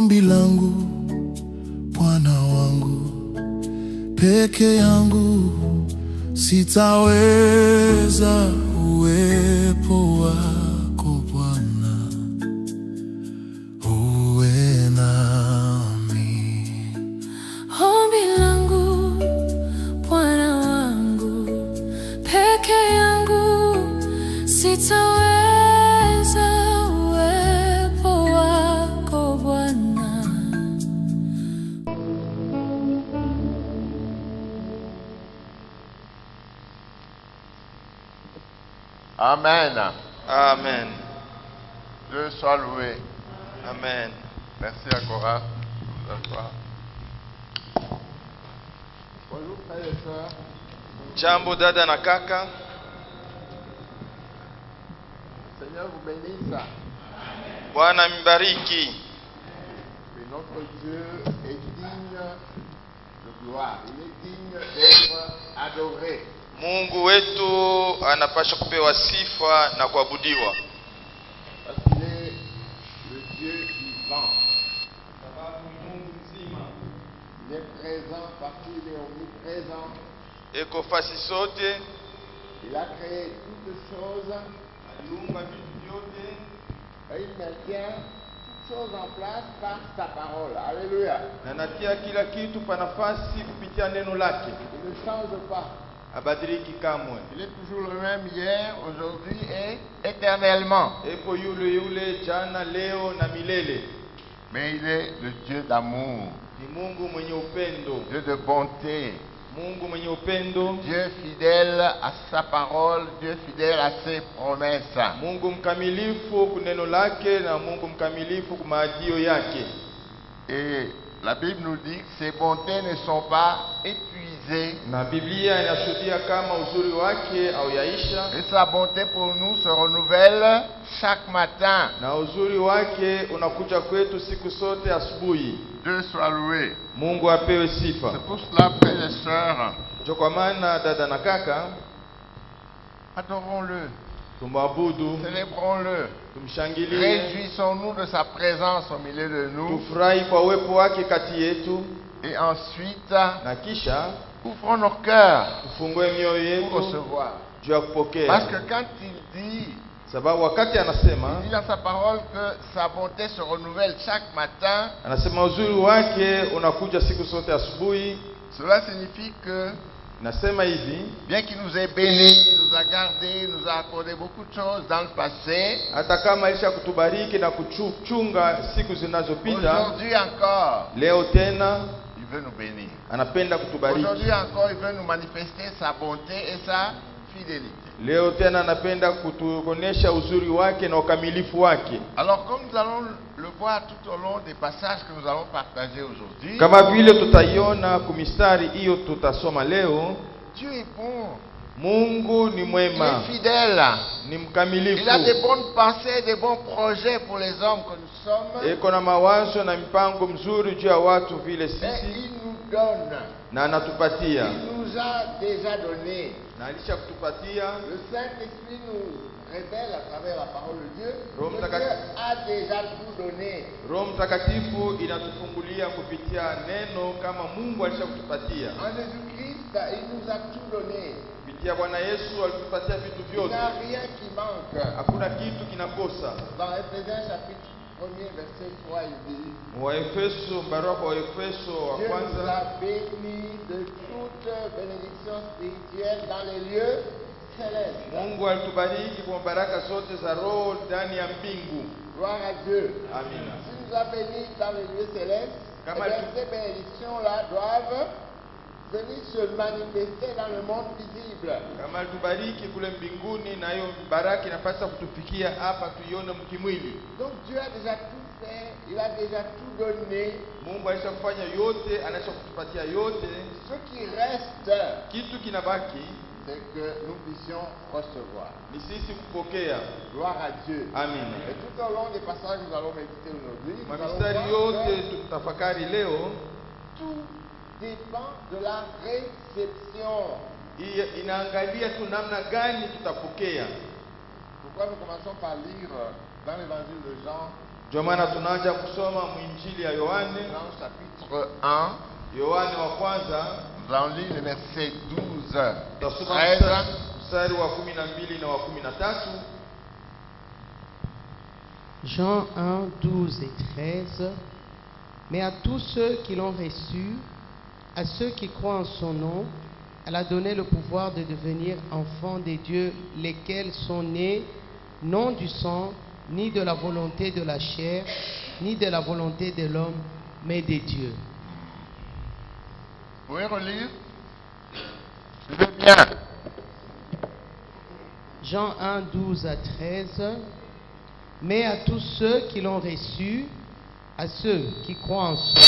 Ombi langu Bwana wangu, peke yangu sitaweza, uwepo wako Bwana uwe nami. Ombi langu Bwana wangu, peke yangu sitaweza, uwepo wako Bwana. Amen. Amen. Dieu soit loué. Amen. Merci à Cora. Bonjour frères et sœurs. Jambo dada na kaka. Seigneur vous bénisse. Bwana mbariki. Et notre Dieu est digne de gloire. Il est digne d'être adoré. Mungu wetu anapaswa kupewa sifa na kuabudiwa. Parce qu'il est le Dieu vivant. Il est présent partout, il est omniprésent. Eko fasi sote. Il a créé toutes choses. Et il maintient toutes choses en place par sa parole. Alléluia. Na natia kila kitu pa nafasi kupitia neno lake. Il ne change pas. Abadiliki kamwe. Il est toujours le même hier, aujourd'hui et éternellement. Eko yule jana, leo na milele. Mais il est le Dieu d'amour, Ni Mungu mwenye upendo. Dieu de bonté, Mungu mwenye upendo. Dieu fidèle à sa parole, Dieu fidèle à ses promesses. Mungu mkamilifu kuneno lake na Mungu mkamilifu kumaadio yake. Et la Bible nous dit que ses bontés ne sont pas épuisées. Na Biblia inashuhudia kama uzuri wake au yaisha. Et sa bonté pour nous se renouvelle chaque matin. Na uzuri wake unakuja kwetu siku sote asubuhi. Dieu soit loué. Mungu apewe sifa. C'est pour cela, frères et sœurs, Kwa maana dada na kaka, adorons-le, tumwabudu, célébrons-le, tumshangilie, réjouissons-nous de sa présence au milieu de nous. tufurahi kwa uwepo wake kati yetu, Et ensuite, na kisha ouvrons nos cœurs tufungue mioyo pour yetu recevoir. juu ya kupokea. Parce que quand il dit Sababu wakati anasema, dans sa parole que sa bonté se renouvelle chaque matin, anasema uzuri wake unakuja siku sote asubuhi. cela signifie que, Nasema hivi, bien qu'il nous ait bénis, il nous a gardés, il nous a accordé beaucoup de choses dans le passé, hata kama alisha kutubariki na kuchunga siku zinazopita, aujourd'hui encore, leo tena il veut nous bénir. anapenda kutubariki. Aujourd'hui encore, il veut nous manifester sa bonté et sa fidélité. Leo tena anapenda kutuonesha uzuri wake na ukamilifu wake. Alors, comme nous allons le voir tout au long des passages que nous allons partager aujourd'hui, Kama vile tutaiona kumistari hiyo tutasoma leo, Dieu est bon, Mungu ni il mwema, est fidèle, ni mkamilifu. il a des bonnes pensées, des bons projets pour les hommes que nous sommes, Eko na mawazo na mipango mzuri juu ya watu vile et sisi, il nous donne, na anatupatia, il nous a déjà donné. na alisha kutupatia. Le Saint-Esprit nous révèle à travers la parole de Dieu Rome que Takatifu. Dieu a déjà tout donné. Roho Mtakatifu inatufungulia kupitia neno kama Mungu alisha kutupatia. En Jésus-Christ, il nous a tout donné. Kupitia Bwana Yesu alitupatia vitu Il vyote, n'y a rien qui manque. hakuna kitu kinakosa. Dans Éphésiens chapitre 1er, verset 3, il dit Waefeso, barua kwa Waefeso wa Dieu nous kwanza, a bénis de toute bénédiction spirituelle dans les lieux célestes. Mungu alitubariki kwa baraka zote za roho ndani ya mbingu. Gloire à Dieu. Amina. S'il nous a bénis dans les lieux célestes, eh Kama bien, tu- ces bénédictions-là doivent venir se manifester dans le monde visible. Kama alitubariki kule mbinguni, na hiyo baraka inapaswa kutufikia hapa tuione mkimwili. Donc Dieu a déjà tout fait, il a déjà tout donné. Mungu alisha kufanya yote, anaacha kutupatia yote. Ce qui reste, Kitu kinabaki c'est que nous puissions recevoir. ni sisi kupokea. Gloire à Dieu. Amina. Et tout au long des passages que nous allons méditer aujourd'hui, nous allons Mamistari voir yote que tutafakari leo, tout dépend de la réception. inaangalia tu namna gani tutapokea. Pourquoi nous commençons par lire dans l'évangile de Jean Ndio maana tunaanza kusoma mwinjili ya Yohane. Dans le chapitre 1, Yohane wa kwanza, nous allons lire le verset 12 et tutasoma 13. mstari wa 12 na wa 13. Jean 1, 12 et 13. Mais à tous ceux qui l'ont reçu, à ceux qui croient en son nom, elle a donné le pouvoir de devenir enfants de Dieu, lesquels sont nés non du sang, ni de la volonté de la chair, ni de la volonté de l'homme, mais de Dieu. Vous pouvez relire? Suivez bien. Jean 1, 12 à 13. Mais à tous ceux qui l'ont reçu, à ceux qui croient en son nom,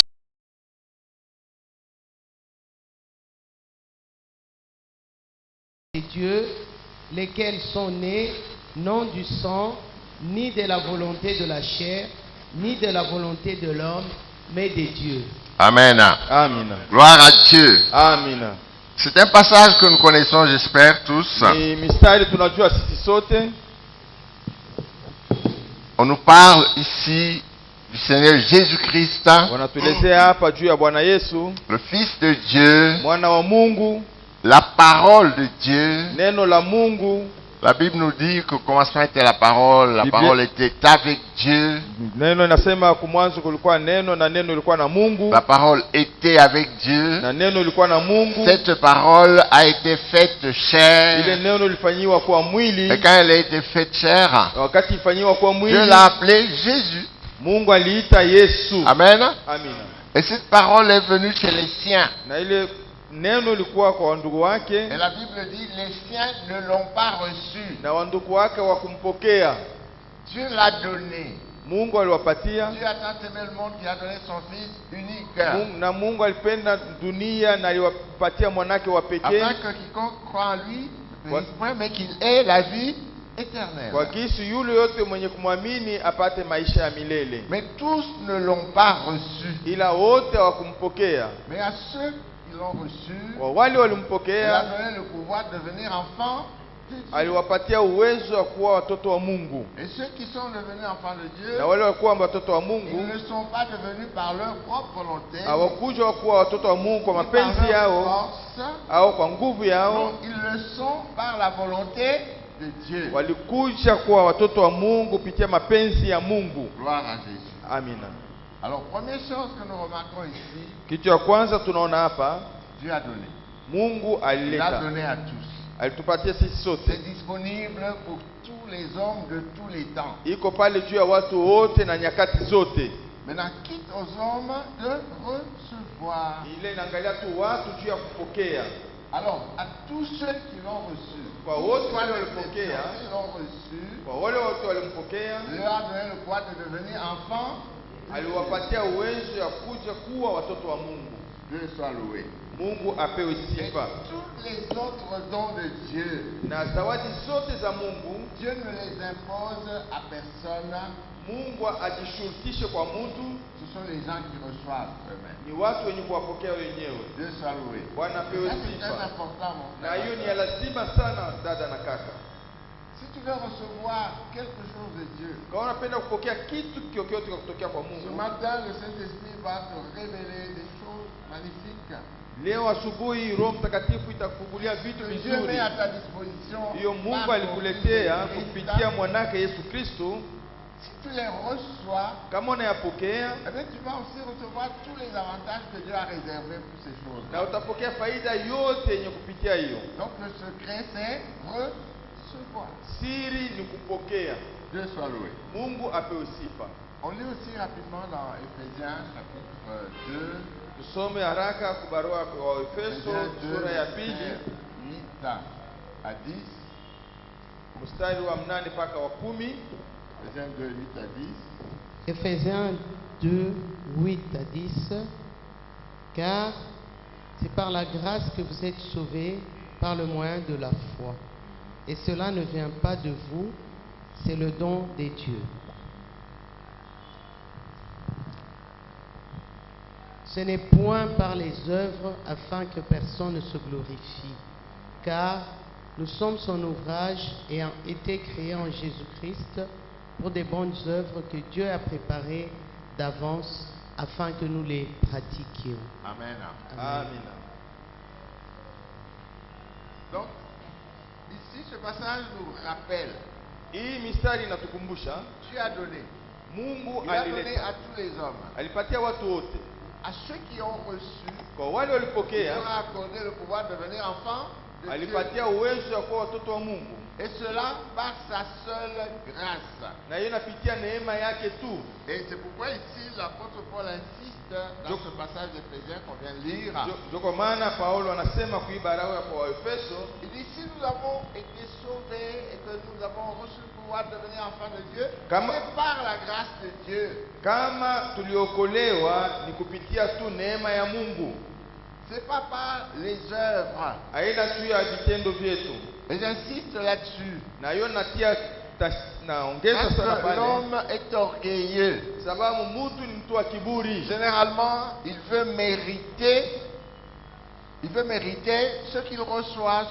de Dieu, lesquels sont nés non du sang, ni de la volonté de la chair, ni de la volonté de l'homme, mais de Dieu. Amen. Amina. Gloire à Dieu. Amina. C'est un passage que nous connaissons, j'espère, tous. Ni mistari tunajua sisi sote. On nous parle ici du Seigneur Jésus-Christ, Wanatuelezea hapa juu ya Bwana Yesu, le Fils de Dieu, mwana wa Mungu, la parole de Dieu. neno la Mungu. La Bible nous dit qu'au commencement était la parole était avec Dieu, Neno inasema kumwanzo kulikuwa neno na neno ilikuwa na Mungu la parole était avec Dieu. na neno ilikuwa na Mungu. Cette parole a été faite Ile chair, neno ilifanyiwa kuwa et mwili. quand elle a été faite chair, Wakati ifanyiwa kuwa Dieu mwili, l'a appelé Jésus. Mungu aliita Yesu. Amen. Amina. Et cette parole est venue chez les siens. Na ile neno ilikuwa kwa wandugu wake, Et la Bible dit, les siens ne l'ont pas reçu. na wandugu wake wakumpokea. Dieu l'a donné. Mungu aliwapatia. Dieu a tant aimé le monde qu'il a donné son Fils unique, Na Mungu alipenda dunia na aliwapatia mwanake wa pekee, afin que quiconque croit en lui ne périsse point, mais qu'il ait la vie éternelle. kwa kisu yule yote mwenye kumwamini apate maisha ya milele. Mais tous ne l'ont pas reçu. Ila wote hawakumpokea. Mais à ceux qui l'ont reçu, Kwa wale il a walimpokea, donné le pouvoir de devenir enfants de Dieu. aliwapatia uwezo wa kuwa watoto wa Mungu. Et ceux qui sont devenus enfants de Dieu, Na wale walikuwa watoto wa ils Mungu ne sont pas devenus par leur propre volonté, hawakuja kuwa watoto wa Mungu kwa ni par mapenzi leur yao force. au kwa nguvu yao. Non, ils le sont par la volonté de Dieu. Walikuja kuwa watoto wa Mungu kupitia mapenzi ya Mungu. Gloire à Jésus. Amina. Alors, première chose que nous remarquons ici, Kitu ya kwanza tunaona hapa, Dieu a donné. Mungu Il a alileta, donné à tous. alitupatia sisi sote. C'est disponible pour tous les hommes de tous les temps. Iko pale juu ya watu wote na nyakati zote. Maintenant, quitte aux hommes de recevoir. Ile inaangalia tu watu juu ya kupokea. Alors, à tous ceux qui l'ont reçu, Kwa wote wale walipokea, ils l'ont reçu, kwa wale wote walimpokea, leur a donné le pouvoir de devenir enfants. aliwapatia uwezo ya kuja kuwa watoto wa Mungu. Dieu soit loué. Mungu apewe Et sifa. tous les autres dons de Dieu, Na zawadi zote za Mungu, Dieu ne les impose à personne. Mungu ajishurutishe kwa mtu, Ce sont les gens qui reçoivent eux-mêmes. ni watu wenye kuwapokea wenyewe. Dieu soit loué. Bwana apewe Ça, c'est très sifa. important, mon Na frère. hiyo ni ya lazima sana, dada na kaka. Si tu veux recevoir quelque chose de Dieu, Kama unapenda kupokea kitu kyokyote kutokea kwa ce Mungu, matin, le Saint-Esprit va te révéler des choses magnifiques. leo asubuhi Roho Mtakatifu itakufungulia vitu Que Dieu vizuri. met à ta disposition. Hiyo par Mungu son alikuletea Fils Christ. kupitia mwanake Yesu Kristo. Si tu les reçois, Kama unayapokea, eh bien, tu vas aussi recevoir tous les avantages que Dieu a réservés pour ces choses. na utapokea faida yote yenye kupitia hiyo. Donc le secret, c'est recevoir. Siri ni kupokea. Dieu soit loué. Mungu apewe sifa. On lit aussi rapidement dans Éphésiens chapitre 2, Tusome haraka kubarua kwa Efeso Éphésiens 2, sura ya pili versets 8 à 10. mstari wa 8 mpaka wa 10. Éphésiens 2, 8 à 10. Éphésiens 2, 8 à 10. Car c'est par la grâce que vous êtes sauvés par le moyen de la foi. Et cela ne vient pas de vous, c'est le don de Dieu. Ce n'est point par les œuvres afin que personne ne se glorifie, car nous sommes son ouvrage ayant été créés en Jésus-Christ pour des bonnes œuvres que Dieu a préparées d'avance afin que nous les pratiquions. Amen. Amina. Donc, ici, ce passage nous rappelle, Hii mistari inatukumbusha Dieu a donné. Mungu Il a donné alileta, à tous les hommes. alipatia watu wote. À ceux qui ont reçu, Kwa wale il walipokea, leur a accordé le pouvoir de devenir enfants de Dieu. alipatia uwezo wa kuwa watoto wa Mungu. Et cela par sa seule grâce. Na hiyo inapitia neema yake tu. Et c'est pourquoi ici l'apôtre Paul insiste dans ce passage d'Éphésiens qu'on vient de lire. Ndio kwa maana Paulo anasema kuiba barua kwa Waefeso, Il dit si nous avons été sauvés et que nous avons reçu le pouvoir de devenir enfants de Dieu, Comme- c'est par la grâce de Dieu. kama tuliokolewa ni kupitia tu neema ya Mungu, C'est pas par les œuvres. haina tu ya vitendo vyetu. Et j'insiste là-dessus. Na hiyo naongeza Parce sana que pale, l'homme est orgueilleux. sababu mtu ni mtu wa kiburi. Généralement, il veut mériter ce qu'il reçoit.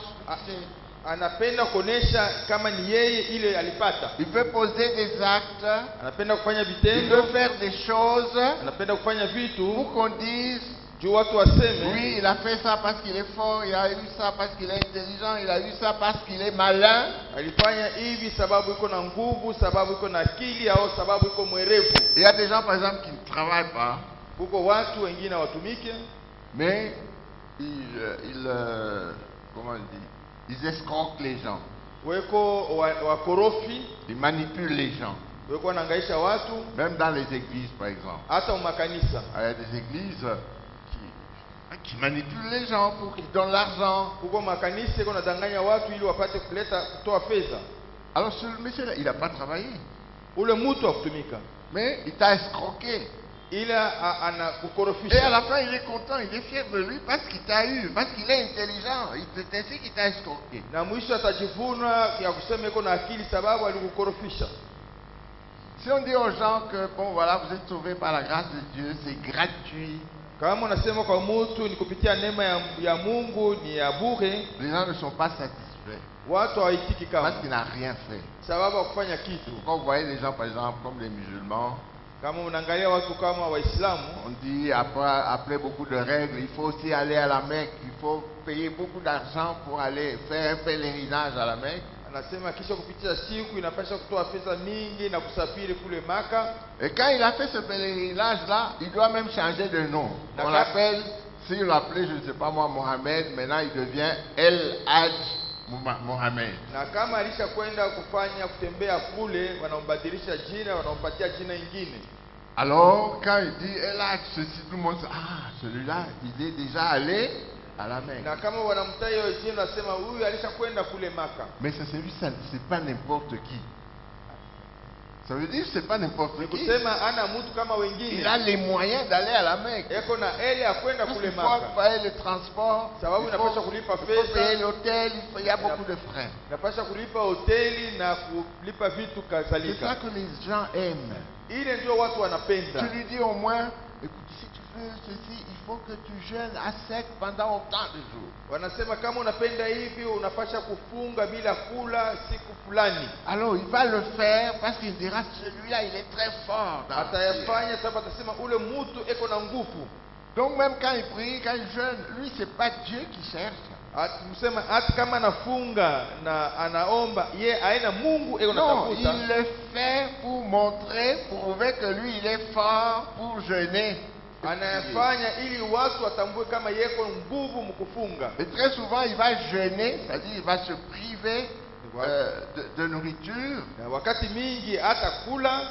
Anapenda kuonesha kama ni yeye ile alipata. Il veut poser des actes. Anapenda kufanya Il vitendo, veut faire des choses anapenda kufanya vitu pour qu'on dise juu watu waseme, oui, il a fait ça parce qu'il est fort, il a eu ça parce qu'il est intelligent, il a eu ça parce qu'il est malin. alifanya hivi sababu iko na nguvu, sababu iko na akili, au sababu iko mwerevu. Il y a des gens, par exemple, qui ne travaillent pas, Kuko watu wengine watumike, mais comment on dit, ils escroquent les gens, weko wakorofi, ils manipulent les gens. weko wanahangaisha watu, Même dans les églises, par exemple. hata umakanisa. Il y a des églises qui manipulent les gens pour qu'ils donnent l'argent. Kuko makanisa iko nadanganya watu ili wapate kutoa fedha. Alors ce monsieur-là, il n'a pas travaillé, Ule mtu wa kutumika mais il t'a escroqué. ila Et à anakukorofisha, la fin, il est content, il est fier de lui parce qu'il t'a eu, parce qu'il est intelligent. C'est ainsi qu'il t'a escroqué. na mwisho atajivuna ya kusema iko na akili sababu alikukorofisha. Si on dit aux gens que, bon voilà, vous êtes sauvés par la grâce de Dieu, c'est gratuit, Kama unasema kwa mtu ni kupitia neema ya Mungu ni ya bure, les gens ne sont pas satisfaits watu hawaitiki kama parce qu'il n'a rien fait. sababu hakufanya kitu. Quand vous voyez les gens, par exemple, comme les musulmans, Kama unaangalia watu kama Waislamu, on dit après beaucoup de règles, il faut aussi aller à la Mecque, il faut payer beaucoup d'argent pour aller faire un pèlerinage à la Mecque. anasema kisha kupitia siku inapasha kutoa pesa mingi na kusafiri kule Maka. Et quand il a fait ce pèlerinage-là, il doit même changer de nom. On D'accord. l'appelle, s'il l'appelait, je ne sais pas moi, Mohamed, maintenant il devient El Hadj Mohamed. Na kama alisha kwenda kufanya kutembea kule, wanambadilisha jina, wanampatia jina ingine. Alors, quand il dit El Hadj, ceci, tout le monde dit, ah, celui-là, il est déjà allé à la Mecque. Na kama wanamtaja hiyo jina, nasema huyu alisha kwenda kule Maka. Mais ça, c'est pas n'importe qui. Ça veut dire que c'est pas n'importe Ni qui. kusema ana mtu kama Il wengine, a les moyens d'aller à la Mecque. eko na ele ya kwenda Parce kule qu'il faut Maka. payer le transport, Sababu il inapaswa faut, kulipa il faut payer pesa, l'hôtel, il y a beaucoup de frais. napasha kulipa hoteli na kulipa vitu C'est ça kadhalika. que les gens aiment. Ile ndio watu wanapenda. Tu lui dis au moins, écoute, si tu veux ceci, il faut que tu jeûnes à sec pendant autant de jours. Wanasema kama unapenda hivi unapasha kufunga bila kula siku fulani. Alors il va le faire parce qu'il dira, celui-là, il est très fort. dans la prière. Atayafanya sababu atasema ule mtu eko na nguvu. Donc même quand il prie, quand il jeûne, lui, c'est pas Dieu qui cherche. Msema hata kama anafunga na anaomba, ye aina Mungu eko Non, natafuta. il le fait pour montrer, pour prouver que lui, il est fort pour jeûner. Anayafanya ili watu watambue kama yeko nguvu mkufunga. Et très souvent, il va jeûner, c'est-à-dire il va se priver de nourriture, Na wakati mingi hata kula,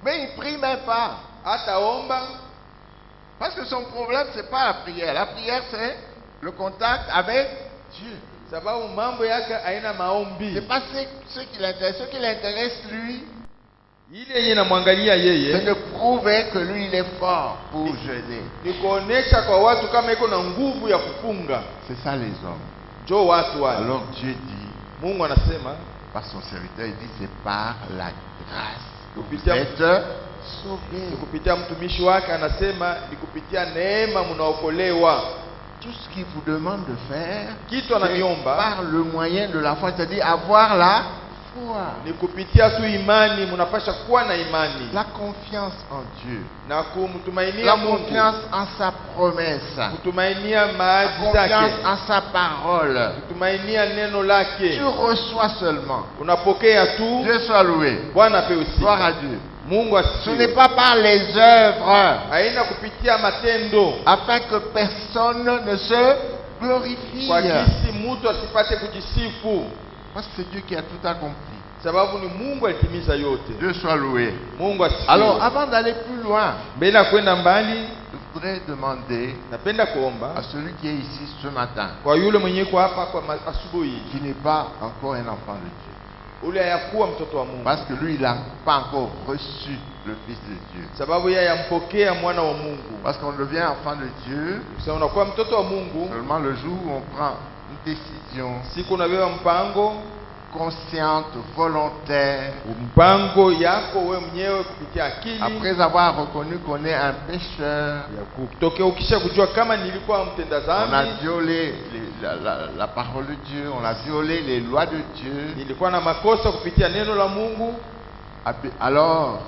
mais il prie même pas. hata omba, Parce que son problème, c'est pas la prière. La prière, c'est le contact avec Dieu. sababu mambo yake haina maombi. C'est pas ce qui l'intéresse. Ce qui l'intéresse, lui, Ile yenye namwangalia c'est yeye de prouver que lui, il est fort pour jeûner. ni kuonesha kwa watu kama iko na nguvu ya kufunga. C'est ça les hommes. Jo watu wale. Alors Dieu dit, Mungu anasema par son serviteur, il dit, c'est par la grâce que vous Kupitia- êtes ni sauvés. kupitia mtumishi wake, anasema ni kupitia neema mnaokolewa. Tout ce qu'il vous demande de faire, Kitu c'est ananiomba par le moyen de la foi, c'est-à-dire avoir la foi, Ni kupitia tu imani, mnapasha kuwa na imani la confiance en Dieu, na kumtumainia la Mungu, confiance en sa promesse, kutumainia la maadi confiance zake, en sa parole. kutumainia neno Tu lake. reçois seulement. Unapokea tu. Dieu soit loué. Bwana apewe Gloire sifa. à Dieu. Mungu Ce n'est asifiwe. pas par les œuvres, Haina kupitia matendo afin que personne ne se glorifie. kwa kisi mtu asipate kujisifu, Parce que c'est Dieu qui a tout accompli. sababu ni Mungu alitimiza yote. Dieu soit loué. Mungu asifiwe. Alors, avant d'aller plus loin, Mbele ya kwenda mbali, je voudrais demander napenda kuomba à celui qui est ici ce matin, kwa yule mwenye kwa hapa kwa asubuhi, qui n'est pas encore un enfant de Dieu, ule hayakuwa mtoto wa Mungu, parce que lui, il n'a pas encore reçu le Fils de Dieu. sababu yeye yampokea mwana wa Mungu. Parce qu'on devient enfant de Dieu Sasa unakuwa mtoto wa Mungu seulement le jour où on prend une décision siku unabeba mpango consciente, volontaire, mpango yako wewe mwenyewe kupitia akili après avoir reconnu qu'on est un pécheur. ya kutokea, ukisha kujua kama nilikuwa mtenda On a dhambi, violé la parole de Dieu, on a violé les lois de Dieu. nilikuwa na makosa kupitia neno la Mungu. Alors,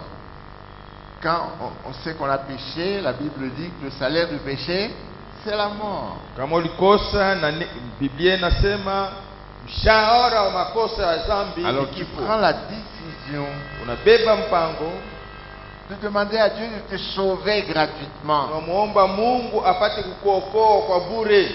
quand on sait qu'on a péché, la Bible dit que le salaire du péché, c'est la mort. Kama ulikosa na Biblia inasema mshahara wa makosa ya dhambi ni Alors tu kifo. prends la décision Unabeba mpango, de demander à Dieu de te sauver gratuitement. unamuomba Mungu apate kukuokoa kwa bure.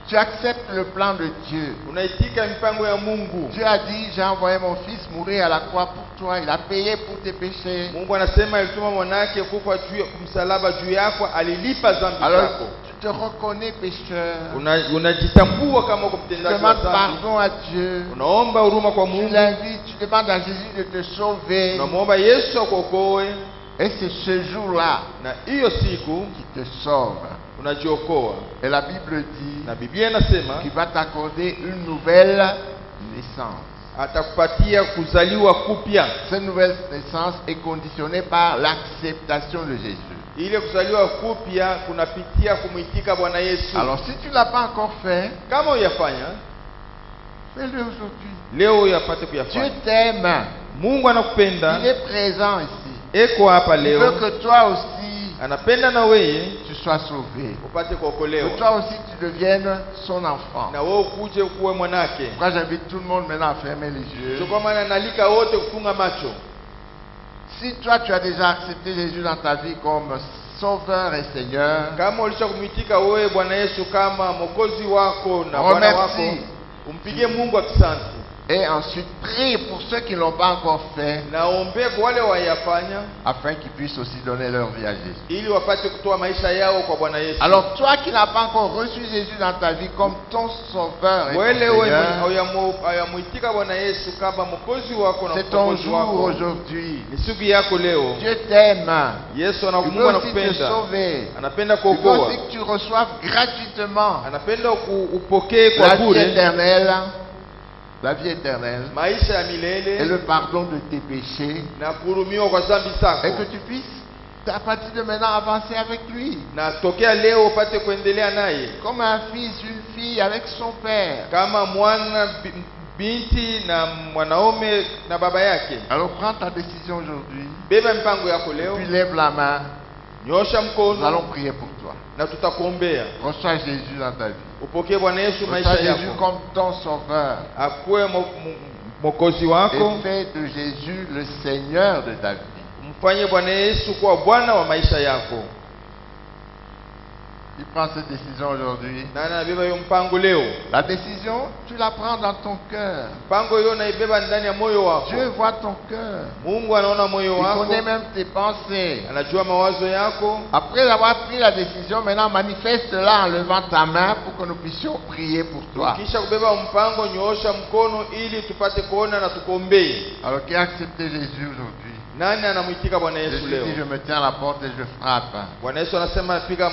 Tu acceptes le plan de Dieu. Unaitika mipango ya Mungu. Dieu a dit, j'ai envoyé mon fils mourir à la croix pour toi. Il a payé pour tes péchés. Mungu anasema alituma mwanake kufa juu ya msalaba juu yako, alilipa dhambi Alors zako. tu te reconnais pécheur. Unajitambua kama uko Tu mtendaji wa demandes dhambi. pardon à Dieu. Unaomba huruma kwa Tu Mungu. l'invites, tu demandes à Jésus de te sauver. Unamwomba Yesu akuokoe, Et c'est ce jour-là na hiyo siku qui te sauve. unajiokoa. Et la Bible dit Na Biblia inasema qu'il va t'accorder une nouvelle naissance. atakupatia kuzaliwa kupya. Cette nouvelle naissance est conditionnée par l'acceptation de Jésus. Ile kuzaliwa kupya kunapitia kumwitika Bwana Yesu. Alors si tu ne l'as pas encore fait, Kama uyafanya fais-le aujourd'hui. leo, uyapate Dieu kuyafanya. t'aime. Mungu anakupenda, Il est présent ici. eko hapa Il leo, veut que toi aussi, anapenda na wewe tu sois sauvé. upate Que kuokolewa, toi aussi, tu deviennes son enfant. na wewe ukuje kuwe mwanake. Pourquoi j'invite tout le monde maintenant à fermer les yeux? Sio kwa maana nalika wote kufunga macho. Si toi, tu as déjà accepté Jésus dans ta vie comme Sauveur et Seigneur, Kama ulisha kumwitika wewe Bwana Yesu kama mwokozi wako na Bwana wako, remercie. umpigie Mungu asante. Et ensuite, prie pour ceux qui ne l'ont pas encore fait, Naombe kwa wale wayafanya afin qu'ils puissent aussi donner leur vie à Jésus. ili wapate kutoa maisha yao kwa Bwana Yesu. Alors, toi qui n'as pas encore reçu Jésus dans ta vie comme ton Sauveur et ton Wale wewe Seigneur, hayamwitika Bwana Yesu kama mwokozi wako na c'est ton mwokozi jour wako, aujourd'hui. ni siku yako leo. Dieu t'aime. Yesu Il Mungu veut aussi te anakupenda, sauver. anapenda Il veut kuokoa, aussi que tu reçoives gratuitement anapenda upokee kwa la vie bure éternelle, la vie éternelle maisha ya et milele le pardon de tes péchés, na kuhurumiwa kwa dhambi zako, et que tu puisses à partir de maintenant avancer avec lui na tokea leo upate kuendelea naye comme un fils, une fille avec son père. kama mwana binti na mwanaume na baba yake. Alors prends ta décision aujourd'hui, Beba mpango yako leo, puis lève la main. nyosha Nous mkono allons prier pour toi. na tutakuombea. Reçois Jésus dans ta vie. Upokee Bwana Yesu Reçois maisha Jésus yako, comme ton sauveur. akuwe mwokozi wako, Et fais de Jésus le Seigneur de ta vie. mfanye Bwana Yesu kuwa Bwana wa maisha yako. Tu prends cette décision aujourd'hui. Na anabeba hiyo mpango leo. La décision, tu la prends dans ton cœur. Mpango hiyo naibeba ndani ya moyo wako. Dieu voit ton cœur. Mungu anaona moyo Il wako, connaît même tes pensées. anajua mawazo yako. Après avoir pris la décision, maintenant manifeste-la en levant ta main pour que nous puissions prier pour toi. Kisha kubeba mpango, nyoosha mkono ili tupate kuona na tukuombee. Alors qui a accepté Jésus aujourd'hui? Nani anamwitika Bwana Je Yesu suis leo? dit, je me tiens à la porte et je frappe. Bwana Yesu anasema piga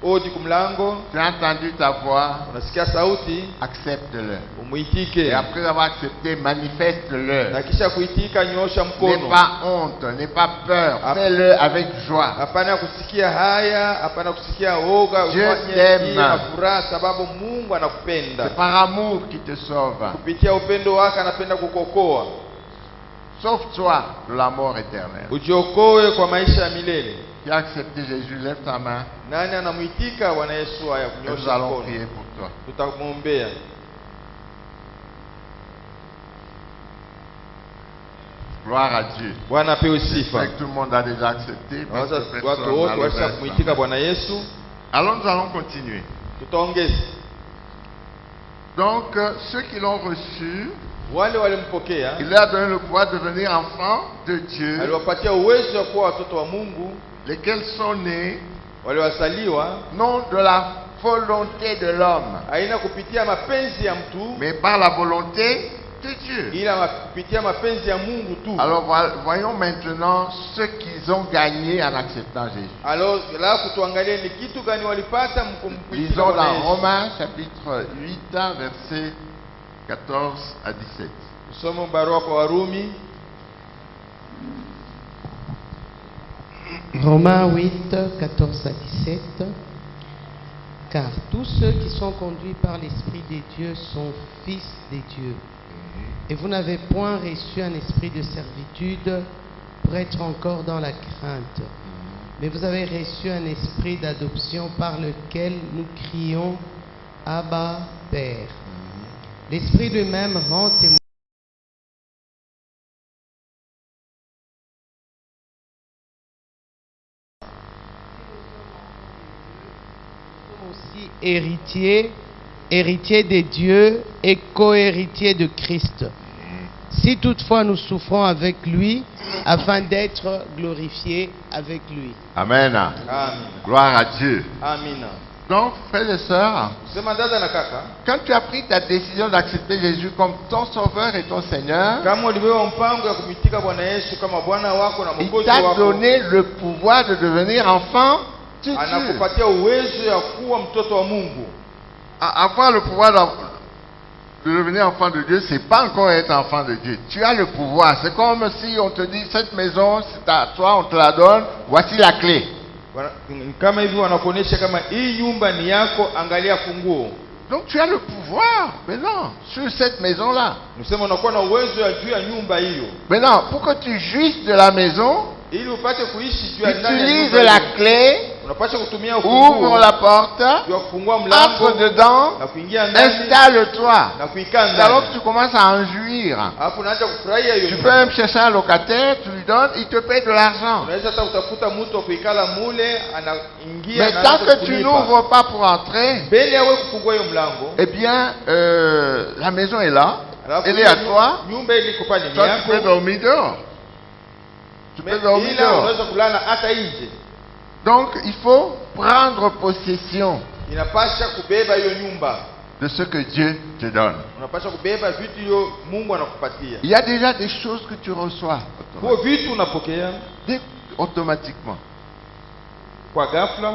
odi kumlango, Tu as entendu ta voix, unasikia sauti, accepte-le. umuitike. Et après avoir accepté, manifeste-le. Na kisha kuitika, nyoosha N'aie mkono. pas honte, n'aie pas peur, fais-le avec joie. Hapana kusikia haya, hapana kusikia oga, Dieu ufanye t'aime. hii na furaha, sababu Mungu anakupenda. C'est par amour qu'il te sauve. Kupitia upendo wake anapenda kukuokoa. Sauve-toi de la mort éternelle. ujiokoe kwa maisha ya milele. Qui a accepté Jésus, lève ta main Nani anamuitika Bwana Yesu haya et nous kunyosha allons mkono? prier pour toi. Tutamwombea. Gloire à Dieu. Bwana apewe sifa. Fait que tout le monde a déjà accepté. parce Nawaza que watu personne wote n'a levé washa sa kumuitika main. Bwana Yesu. Alors nous allons continuer. Tutaongeza. Donc ceux qui l'ont reçu, Wale walimpokea, il leur a donné le pouvoir de devenir enfants de Dieu, aliwapatia uwezo wa kuwa watoto wa Mungu, lesquels sont nés waliwasaliwa non de la volonté de l'homme, haina kupitia mapenzi ya mtu, mais par la volonté de Dieu. ila kupitia mapenzi ya Mungu tu. Alors voyons maintenant ce qu'ils ont gagné en acceptant Jésus. Alors alafu tuangalie ni kitu gani walipata mkumpitia Lisons Bwana dans Yesu. Romains chapitre 8, versets 14 à 17. Somo barua kwa Warumi. Romains 8, 14 à 17. Car tous ceux qui sont conduits par l'Esprit de Dieu sont fils de Dieu. Et vous n'avez point reçu un esprit de servitude pour être encore dans la crainte. Mais vous avez reçu un esprit d'adoption par lequel nous crions Abba, Père. L'Esprit lui-même rend témoin aussi héritiers de Dieu et co-héritiers de Christ. Si toutefois nous souffrons avec lui, afin d'être glorifiés avec lui. Amen. Amina. Gloire à Dieu. Amina. Donc, frères et sœurs, Sema dada na kaka, quand tu as pris ta décision d'accepter Jésus comme ton sauveur et ton Seigneur, kama ulibeba mpango ya kumitika Bwana Yesu kama Bwana wako na il Mwokozi t'a wako, donné le pouvoir de devenir enfant de Dieu. anakupatia uwezo ya kuwa mtoto wa Mungu. Avoir le pouvoir de devenir enfant de Dieu, c'est pas encore être enfant de Dieu. Tu as le pouvoir. C'est comme si on te dit, cette maison, c'est à toi, on te la donne, voici la clé. Kama hivi wanakuonyesha kama hii nyumba ni yako, angalia funguo. Donc tu as le pouvoir maintenant sur cette maison-là. Nisema unakuwa na uwezo ya juu ya nyumba hiyo. Maintenant, pour que tu jouisses de la maison, Ili upate kuishi juu ya ndani ya utilise nyumba la hiyo, clé, unapaswa kutumia ouvre ufunguo la porte, ya kufungua mlango entre dedans, na kuingia ndani installe-toi. na kuikaa C'est alors ndani. que tu commences à en jouir. Alafu unaanza kufurahia hiyo Tu peux nyumba. même chercher un locataire, tu lui donnes, il te paye de l'argent. Unaweza hata kutafuta mtu wa kuikala mule, anaingia Mais na tant anaanza que tu kulipa. n'ouvres pas pour entrer, Mbele yawe kufungua hiyo mlango, eh bien, la maison est là, alafu elle est à toi. nyumba ili kupani Toi, tu peux yako. dormir dehors. Tu peux dormir Ila dehors. unaweza kulala hata nje. Donc, il faut prendre possession Inapasha kubeba hiyo nyumba. de ce que Dieu te donne. Unapasha kubeba vitu hiyo Mungu anakupatia. Il y a déjà des choses que tu reçois Kwa vitu unapokea automatiquement. kwa ghafla.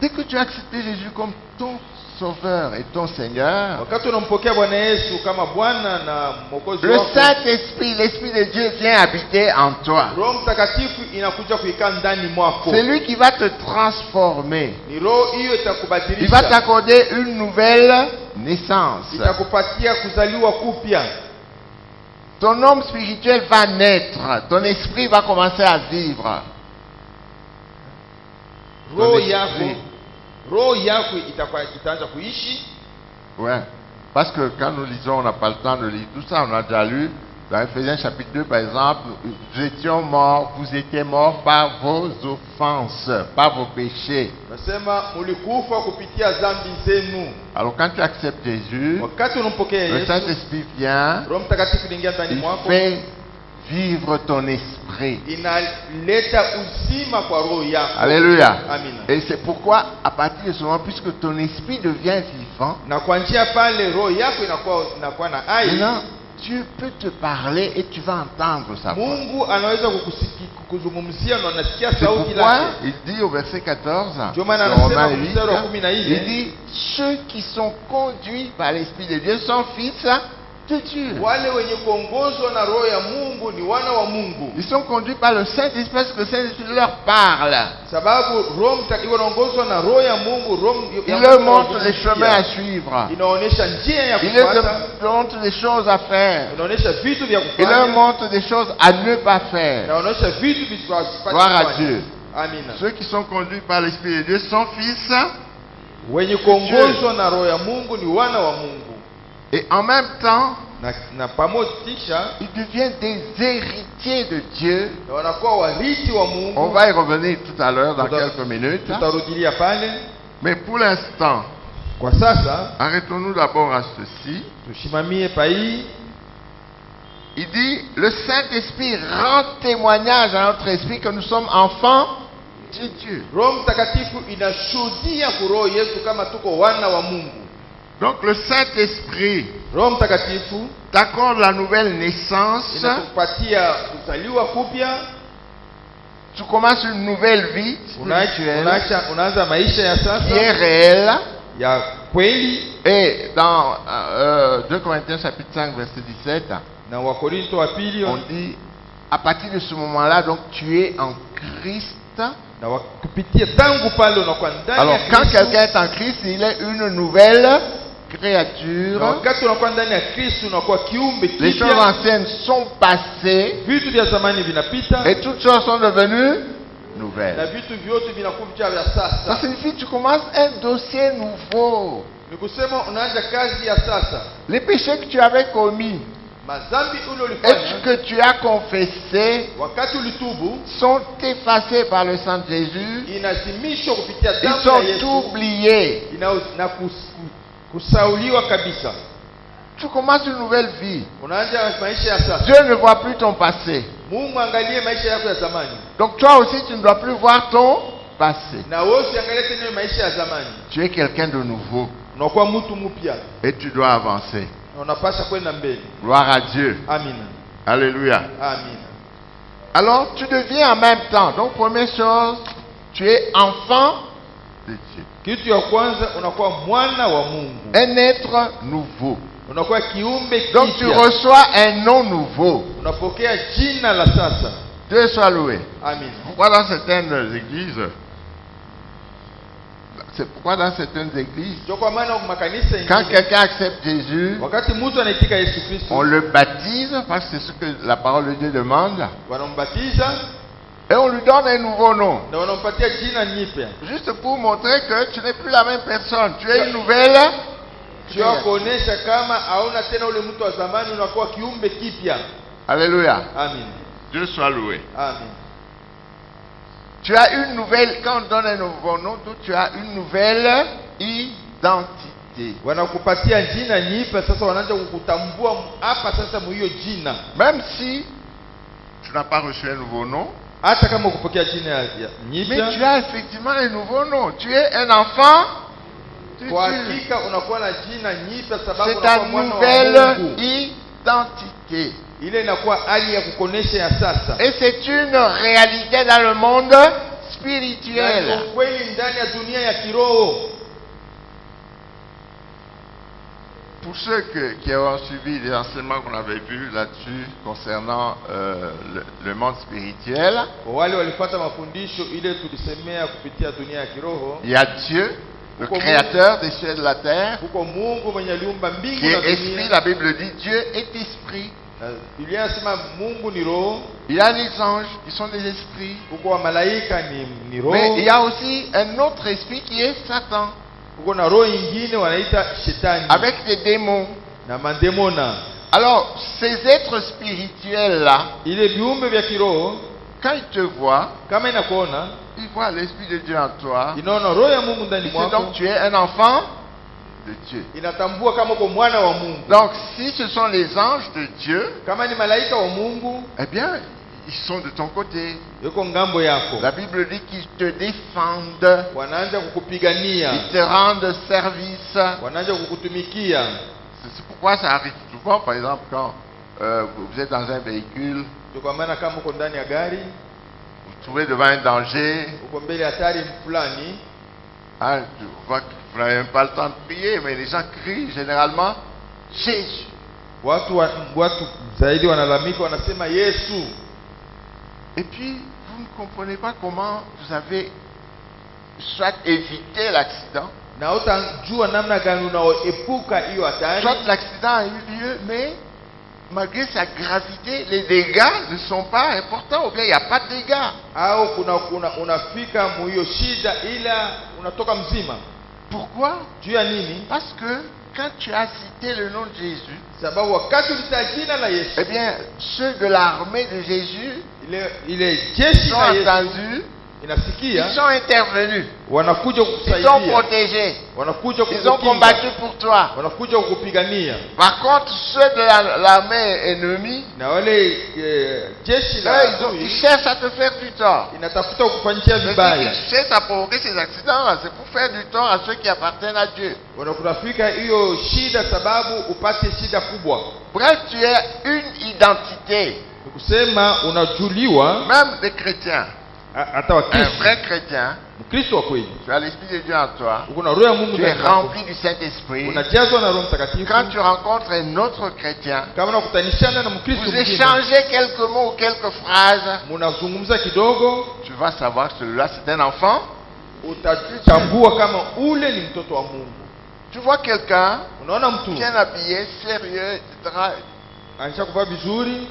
Dès que tu as accepté Jésus comme ton sauveur et ton Seigneur, Wakati unampokea Bwana Yesu kama Bwana na Mwokozi le wako, Saint-Esprit, l'Esprit de Dieu vient habiter en toi. Roho Mtakatifu inakuja kuikaa ndani mwako. C'est lui qui va te transformer. Ni roho hiyo Il va itakubadilisha, t'accorder une nouvelle naissance. itakupatia kuzaliwa kupya. Ton homme spirituel va naître. Ton esprit va commencer à vivre. Roho esprit. yako itaanza kuishi. Ouais. Parce que quand nous lisons, on n'a pas le temps de lire tout ça. On a déjà lu dans Ephésiens chapitre 2, par exemple, vous étiez morts par vos offenses, par vos péchés. Nasema mulikufa kupitia dhambi zenu. Alors quand tu acceptes Jésus, Wakati unampokea le Yesu, Saint-Esprit vient, Roho Mtakatifu inaingia ndani il mwako, fait vivre ton esprit. inaleta uzima kwa roho yako. Alléluia. Amina. Et c'est pourquoi, à partir de ce moment, puisque ton esprit devient vivant, Na kwa njia pale roho yako inakuwa na hai. maintenant, Dieu peut te parler et tu vas entendre sa voix. Mungu anaweza kukuzungumzia na unasikia C'est sauti pourquoi lake. il dit au verset 14 Ndio maana de anasema Romains 8, mstari wa 14, il dit, ceux qui sont conduits par l'Esprit de Dieu sont fils de Dieu. Wale wenye kuongozwa na roho ya Mungu ni wana wa Mungu. Ils sont conduits par le Saint-Esprit parce que le Saint-Esprit leur parle. Sababu roho mtakatifu anaongozwa na roho ya Mungu, Il leur montre les chemins à suivre. inaonyesha njia ya Il leur kufuata, montre des choses à faire. inaonyesha vitu vya Il leur kufanya, montre des choses à ne pas faire. inaonyesha vitu visivyo. Gloire à Dieu. Amina. Ceux qui sont conduits par l'Esprit de Dieu sont fils. Wenye kuongozwa na roho ya Mungu ni wana wa Mungu. Et en même temps, Na pamoja kisha ils deviennent des héritiers de Dieu. na wanakuwa warithi wa On Mungu. va y revenir tout à l'heure dans Tuta- quelques minutes. Tutarudilia pale. Mais pour l'instant, Kwa sasa arrêtons-nous d'abord à ceci. tushimamie pai. Il dit, le Saint-Esprit rend témoignage à notre esprit que nous sommes enfants de Dieu. Roho Mtakatifu inashuhudia kwa roho yetu kama tuko wana wa Mungu. Donc le Saint-Esprit Roho Mtakatifu t'accorde la nouvelle naissance. inatupatia kuzaliwa kupya. Tu commences une nouvelle vie spirituelle Unaanza maisha ya qui est sasa réelle. ya kweli. Et dans 2 Corinthiens chapitre 5 verset 17, Na Wakorinto wa pili on dit, à partir de ce moment-là, donc tu es en Christ. na kupitia tangu pale unakuwa ndani Alors ya quand Kristo. quelqu'un est en Christ, il est une nouvelle Na créature. wakati unakuwa ndani ya Kristo unakuwa kiumbe Les choses kipya. anciennes sont passées Vitu vya zamani vinapita et toutes choses sont devenues na nouvelles. vitu vyote vinakuwa vya Ça sasa. signifie que tu commences un dossier nouveau. Ni kusema unaanza kazi ya sasa. Les péchés que tu avais commis Mazambi ule et ulifanya que tu as confessés wakati ulitubu sont effacés par le sang de Jésus. inazimishwa kupitia Ils damu ya sont Yesu oubliés. na kusauliwa kabisa. Tu commences une nouvelle vie. Unaanza maisha ya sasa. Dieu ne voit plus ton passé. Mungu angalie maisha yako ya zamani. Donc toi aussi, tu ne dois plus voir ton passé. Na wewe usiangalie tena maisha ya zamani. Tu es quelqu'un de nouveau Unakuwa mtu mpya et tu dois avancer. na unapaswa kwenda mbele. Gloire à Dieu. Amina. Alléluia. Amina. Alors, tu deviens en même temps. Donc, première chose, tu es enfant de Dieu. Kitu ya kwanza unakuwa mwana wa Mungu. Un être nouveau. Unakuwa kiumbe Donc, tu kipya. reçois un nom nouveau. Unapokea jina la sasa. Dieu soit loué. Amina. Pourquoi dans certaines églises, c'est pourquoi dans certaines églises, Ndio kwa maana makanisa quand ingine quelqu'un accepte Jésus, wakati mtu anaitika Yesu on Kristo le baptise, parce que c'est ce que la parole de Dieu demande, wanambatiza et on lui donne un nouveau nom. na wanampatia jina nyipya. Juste pour montrer que tu n'es plus la même personne, tu es une nouvelle. Sio kuonesha kama hauna tena ule mtu wa zamani, unakuwa kiumbe kipya. Alléluia. Amen. Dieu soit loué. Amen. Tu as une nouvelle, quand on donne un nouveau nom, tu as une nouvelle identité. Wanakupatia jina nyipya, sasa wanaanza kukutambua hapa sasa mu hiyo jina. Même si tu n'as pas reçu un nouveau nom, Hata kama ukupokea jina ya mais tu nyipya, as effectivement un nouveau nom. Tu es un enfant de kwa Dieu. hakika unakuwa na jina nyipya sababu C'est ta unakuwa mwana wa nouvelle Mungu. identité. Ile inakuwa hali ya kukonesha ya sasa. Et c'est une réalité dans le monde Na ni spirituel. ukweli ndani ya dunia ya kiroho. Pour ceux qui ont suivi les enseignements qu'on avait vus là-dessus concernant le monde spirituel, Kwa wale walifuata mafundisho ile tulisemea kupitia dunia ya kiroho, il y a Dieu, le créateur des cieux et de la terre, huko Mungu mwenye aliumba mbingu qui na est esprit. dunia. La Bible dit Dieu est esprit. Na Biblia inasema Mungu ni roho, Il y a les anges qui sont des esprits. huko wa malaika ni roho, Mais il y a aussi un autre esprit qui est Satan, huko na roho nyingine wanaita shetani avec des démons. na mandemona. Alors, ces êtres spirituels-là, Ile viumbe vya kiroho quand ils te voient, kama inakuona, ils voient l'Esprit de Dieu en toi. inaona roho ya Mungu Ils ndani disent mwako, donc tu es un enfant de Dieu. inatambua kama uko mwana wa Mungu. Donc, si ce sont les anges de Dieu, Kama ni malaika wa Mungu, eh bien, ils sont de ton côté. yuko ngambo yako. La Bible dit qu'ils te défendent, Wanaanza kukupigania, ils te rendent service. wanaanza kukutumikia. C'est pourquoi ça arrive souvent, par exemple, quand vous êtes dans un véhicule, Ndio kwa maana kama uko ndani ya gari, vous vous trouvez devant un danger, uko mbele ya hatari fulani, hein, vous n'avez même pas le temps de prier, mais les gens crient généralement Jésus. watu zaidi wanalamika, wanasema Yesu. Et puis, vous ne comprenez pas comment vous avez soit évité l'accident, Na utajua namna gani unaoepuka hiyo hatari. soit l'accident a eu lieu, mais malgré sa gravité, les dégâts ne sont pas importants, ou bien il n'y a pas de dégâts. Au unafika mu hiyo shida ila unatoka mzima. Pourquoi? Juu ya nini? Parce que quand tu as cité le nom de Jésus, Sababu wakati ulitaja jina la Yesu, eh bien, ceux de l'armée de Jésus ile jeshi sont la Yesu entendus, inasikia, ils sont intervenus, wanakuja ils sont kukusaidia, protégés, wanakuja ils ont kukukinga, combattu pour toi. wanakuja kukupigania. Par contre, ceux de l'armée ennemie, Na wale jeshi la eux, ils adui cherchent à te faire du tort. inatafuta kukufanyia Ceux vibaya. qui cherchent à provoquer ces accidents, c'est pour faire du tort à ceux qui appartiennent à Dieu. Wanakutafika hiyo shida sababu upate shida kubwa. Bref, tu as une identité, Kusema unajuliwa même des chrétiens. hata Un Wakristo. vrai chrétien, Mkristo wa kweli. tu as l'Esprit de Dieu en toi, Uko na roho ya Mungu tu es ndani yako. rempli du Saint-Esprit. Unajazwa na Roho Mtakatifu. Quand tu rencontres un autre chrétien, Kama unakutanishana na Mkristo vous mwingine, échangez quelques mots ou quelques phrases, mnazungumza kidogo, tu vas savoir que celui-là c'est un enfant. utatambua kama ule ni mtoto wa Mungu. Tu vois quelqu'un Unaona mtu bien habillé, sérieux, etc. anisha kuvaa vizuri,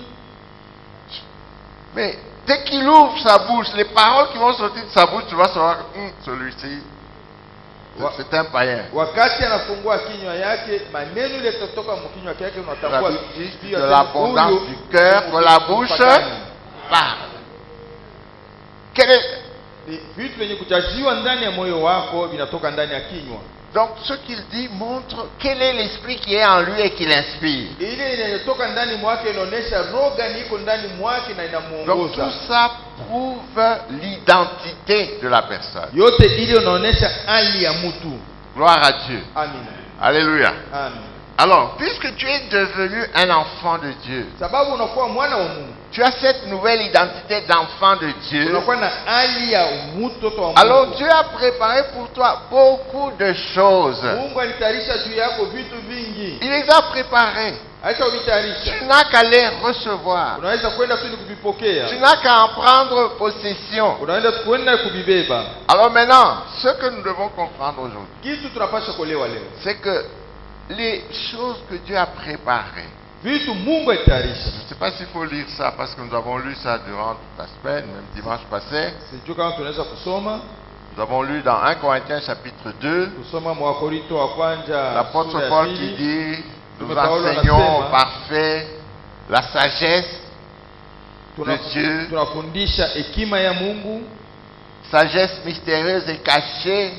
Mais dès qu'il ouvre sa bouche, les paroles qui vont sortir de sa bouche, tu vas savoir, celui-ci, c'est un païen. wakati anafungua kinywa yake, maneno ile yatatoka mkinywa yake, La unatambua Bible dit sio de tena l'abondance huyu du cœur que la bouche mpakani. parle. Quel est- Ni vitu vyenye kujaziwa ndani ya moyo wako vinatoka ndani ya kinywa. Donc ce qu'il dit montre quel est l'esprit qui est en lui et qui l'inspire. Ile inayotoka ndani mwake inaonyesha roho gani iko ndani mwake na Donc inamuongoza. tout ça prouve l'identité de la personne. Yote ile inaonyesha hali ya mtu. Gloire à Dieu. Amina. Alléluia. Amen. Alors, puisque tu es devenu un enfant de Dieu, Sababu unakuwa mwana wa Mungu. tu as cette nouvelle identité d'enfant de Dieu. Unakuwa na hali ya mtoto wa Mungu. Alors Dieu a préparé pour toi beaucoup de choses. Mungu alitayarisha juu yako vitu vingi. Il les a préparés. Acha uvitayarisha. Tu n'as qu'à les recevoir. Unaweza kwenda tu ni kuvipokea. Tu n'as qu'à en prendre possession. Unaenda kwenda kuvibeba. Alors maintenant, ce que nous devons comprendre aujourd'hui, Kitu tunapaswa kuelewa leo. c'est que les choses que Dieu a préparées, Vitu Mungu alitayarisha. je ne sais pas s'il faut lire ça parce que nous avons lu ça durant toute la semaine, même dimanche passé. Sijui kama tunaweza kusoma. Nous avons lu dans 1 Corinthiens chapitre 2, Kusoma mwa Korinto wa kwanza. l'apôtre sura ya Paul pili. qui dit, nous Mtume Paulo enseignons anasema, au parfait la sagesse de Dieu, Tunafundisha hekima ya Mungu, sagesse mystérieuse et cachée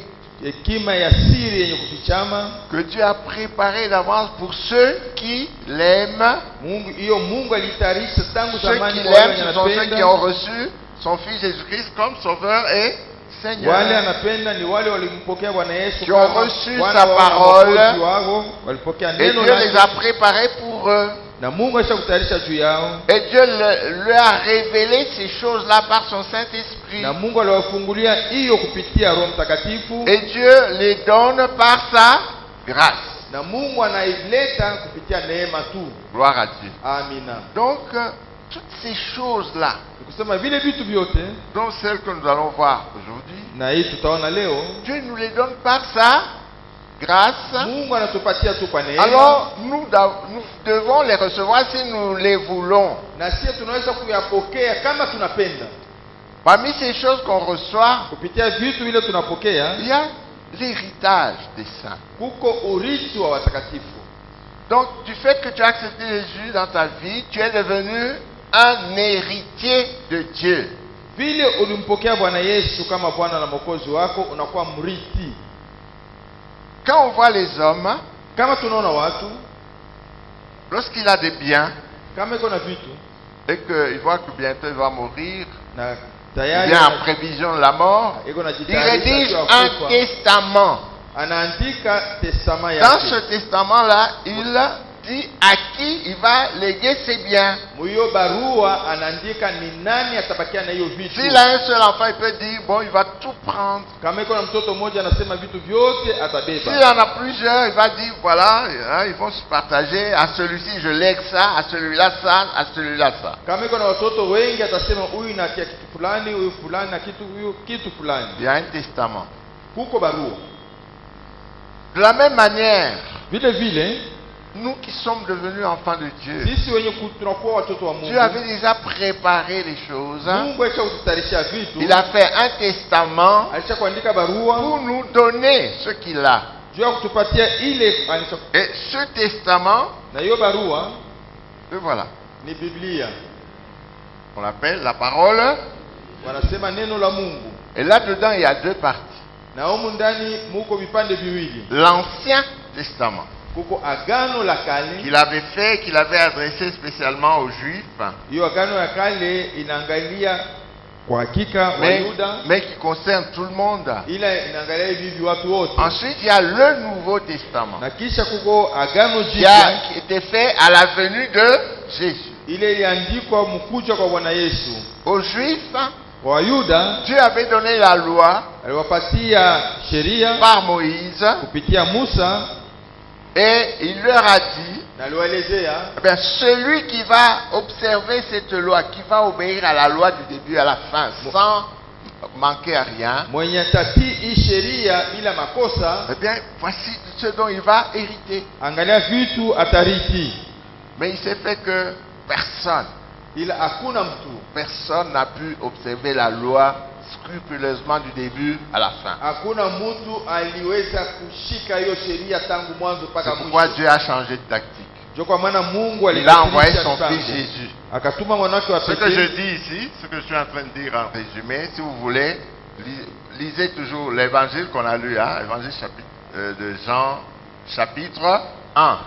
hekima ya siri yenye kufichama. que Dieu a préparée d'avance pour ceux qui l'aiment. Mungu hiyo Mungu alitayarisha tangu Ceux zamani qui kwa wale l'aiment, ce sont ceux qui anapenda. ont reçu son Fils Jésus-Christ comme Sauveur et Wale Seigneur. anapenda ni wale walimpokea Bwana Yesu Qui ont kama reçu Bwana sa wao, parole. Mwokozi wao, walipokea Et neno Dieu les a lake préparés pour eux. na Mungu alishakutayarisha juu yao, Et Dieu leur a révélé ces choses-là par son Saint-Esprit. na Mungu aliwafungulia hiyo kupitia Roho Mtakatifu, Et Dieu les donne par sa grâce. na Mungu anaileta kupitia neema tu. Gloire à Dieu. Amina. Donc, toutes ces choses-là, Nikusema vile vitu vyote dont celles que nous allons voir aujourd'hui, na hii tutaona leo, Dieu nous les donne par sa grâce. Mungu anatupatia tu kwa neema. Alors, nous devons les recevoir si nous les voulons. Na sisi tunaweza kuyapokea kama tunapenda. Parmi ces choses qu'on reçoit, Kupitia vitu vile tunapokea, il y a l'héritage des saints. kuko urithi wa watakatifu. Donc, du fait que tu as accepté Jésus dans ta vie, tu es devenu un héritier de Dieu. Vile ulimpokea Bwana Yesu kama Bwana na Mwokozi wako, unakuwa mrithi. Quand on voit les hommes, Kama tunaona watu, lorsqu'il a des biens kama iko na vitu et qu'il voit que bientôt il va mourir, na ou tayari bien en prévision de la mort, iko na il jitayarisha rédige juu ya un kufa, testament. anaandika testament Dans ce yake. testament-là, il dit à qui il va léguer ses biens. Muyo barua anaandika ni nani atabakia na hiyo vitu. S'il a un seul enfant, il peut dire, bon, il va tout prendre. Kama iko na mtoto mmoja anasema vitu vyote S'il atabeba. y en a plusieurs, il va dire, voilà, hein, ils vont se partager. À celui-ci, je lègue ça, à celui-là ça, à celui-là ça. Kama iko na watoto wengi atasema huyu na kitu fulani, huyu fulani na kitu huyu kitu fulani. Il y a un testament. Kuko barua. De la même manière, Vile vile nous qui sommes devenus enfants de Dieu, sisi wenye tunakuwa watoto wa Mungu. Dieu avait déjà préparé les choses. Mungu alisha kututayarisha vitu. Il a fait un testament Alisha kuandika barua pour nous donner ce qu'il a. juu ya kutupatia ile alisha. Et ce testament, Na hiyo barua le voilà. ni Biblia. On l'appelle la parole. Wanasema neno la Mungu. Et là-dedans, il y a deux parties. Na humu ndani muko vipande viwili. L'Ancien Testament, Kuko agano la kale. qu'il avait fait, qu'il avait adressé spécialement aux Juifs, Hiyo agano la kale inaangalia kwa hakika Wayuda, mais qui concerne tout le monde. ila inaangalia hivi watu wote. Ensuite, il y a le Nouveau Testament, Na kisha kuko agano qui jipya, était fait à la venue de Jésus. ile iliandikwa mkuja kwa Bwana Yesu. Aux Juifs, Kwa Wayuda Dieu avait donné la loi aliwapatia sheria par Moïse, kupitia Musa et il leur a dit, na aliwaelezea eh bien, celui qui va observer cette loi, qui va obéir à la loi du début à la fin, sans manquer à rien, mwenye tatii hii sheria bila makosa, eh bien, voici ce dont il va hériter. angalia vitu atarithi. Mais il s'est fait que Ila hakuna mtu, personne n'a pu observer la loi scrupuleusement du début à la fin. hakuna mtu aliweza kushika hiyo sheria tangu mwanzo mpaka C'est pourquoi mwisho. Dieu a changé de tactique. Ndio kwa maana Mungu Il a envoyé alibadilisha son mpango. fils Jésus. Akatuma mwanake wa Ce que je pekee. dis ici, ce que je suis en train de dire en résumé, si vous voulez, lisez toujours l'évangile qu'on a lu, hein, l'évangile de Jean, chapitre 1.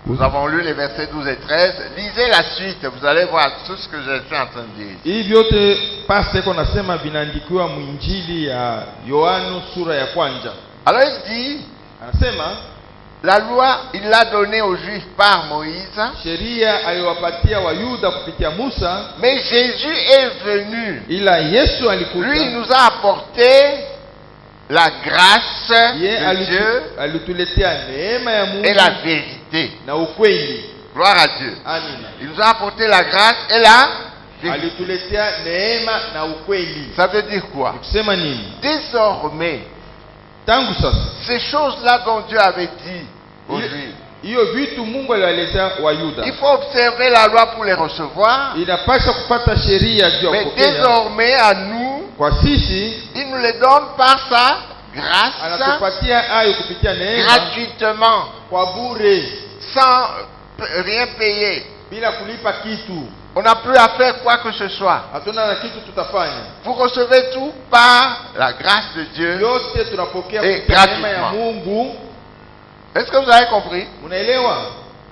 Nous avons lu les versets 12 et 13. Lisez la suite, vous allez voir tout ce que je suis en train de dire. Hivi vyote pasta iko nasema vinaandikiwa mwinjili ya Yohana sura ya kwanza. Alors il dit, Anasema la loi, il l'a donnée aux Juifs par Moïse, sheria aliwapatia Wayuda kupitia Musa, mais Jésus est venu. ila Yesu Lui, il alikuja. nous a apporté la grâce Ye de Dieu alituletea neema ya Mungu et la vérité. na ukweli. Gloire à Dieu. Amina. Il nous a apporté la grâce et la vérité. Alituletea neema na ukweli. Ça veut dire quoi? Kusema nini? Désormais, Tangu sasa ces choses-là dont Dieu avait dit aux Juifs, hiyo vitu Mungu aliwaelezea Wayuda, il faut observer la loi pour les recevoir. inapaswa kupata sheria juu ya Mais kupokea. désormais, à nous, Kwa sisi il nous les donne par sa grâce, anatupatia hayo kupitia neema gratuitement, kwa bure, sans rien payer. bila kulipa kitu. On n'a plus à faire quoi que ce soit. Hatuna na kitu tutafanya. Vous recevez tout par la grâce de Dieu. Yote tunapokea Et kupitia neema ya gratuitement. Mungu. Est-ce que vous avez compris? Unaelewa?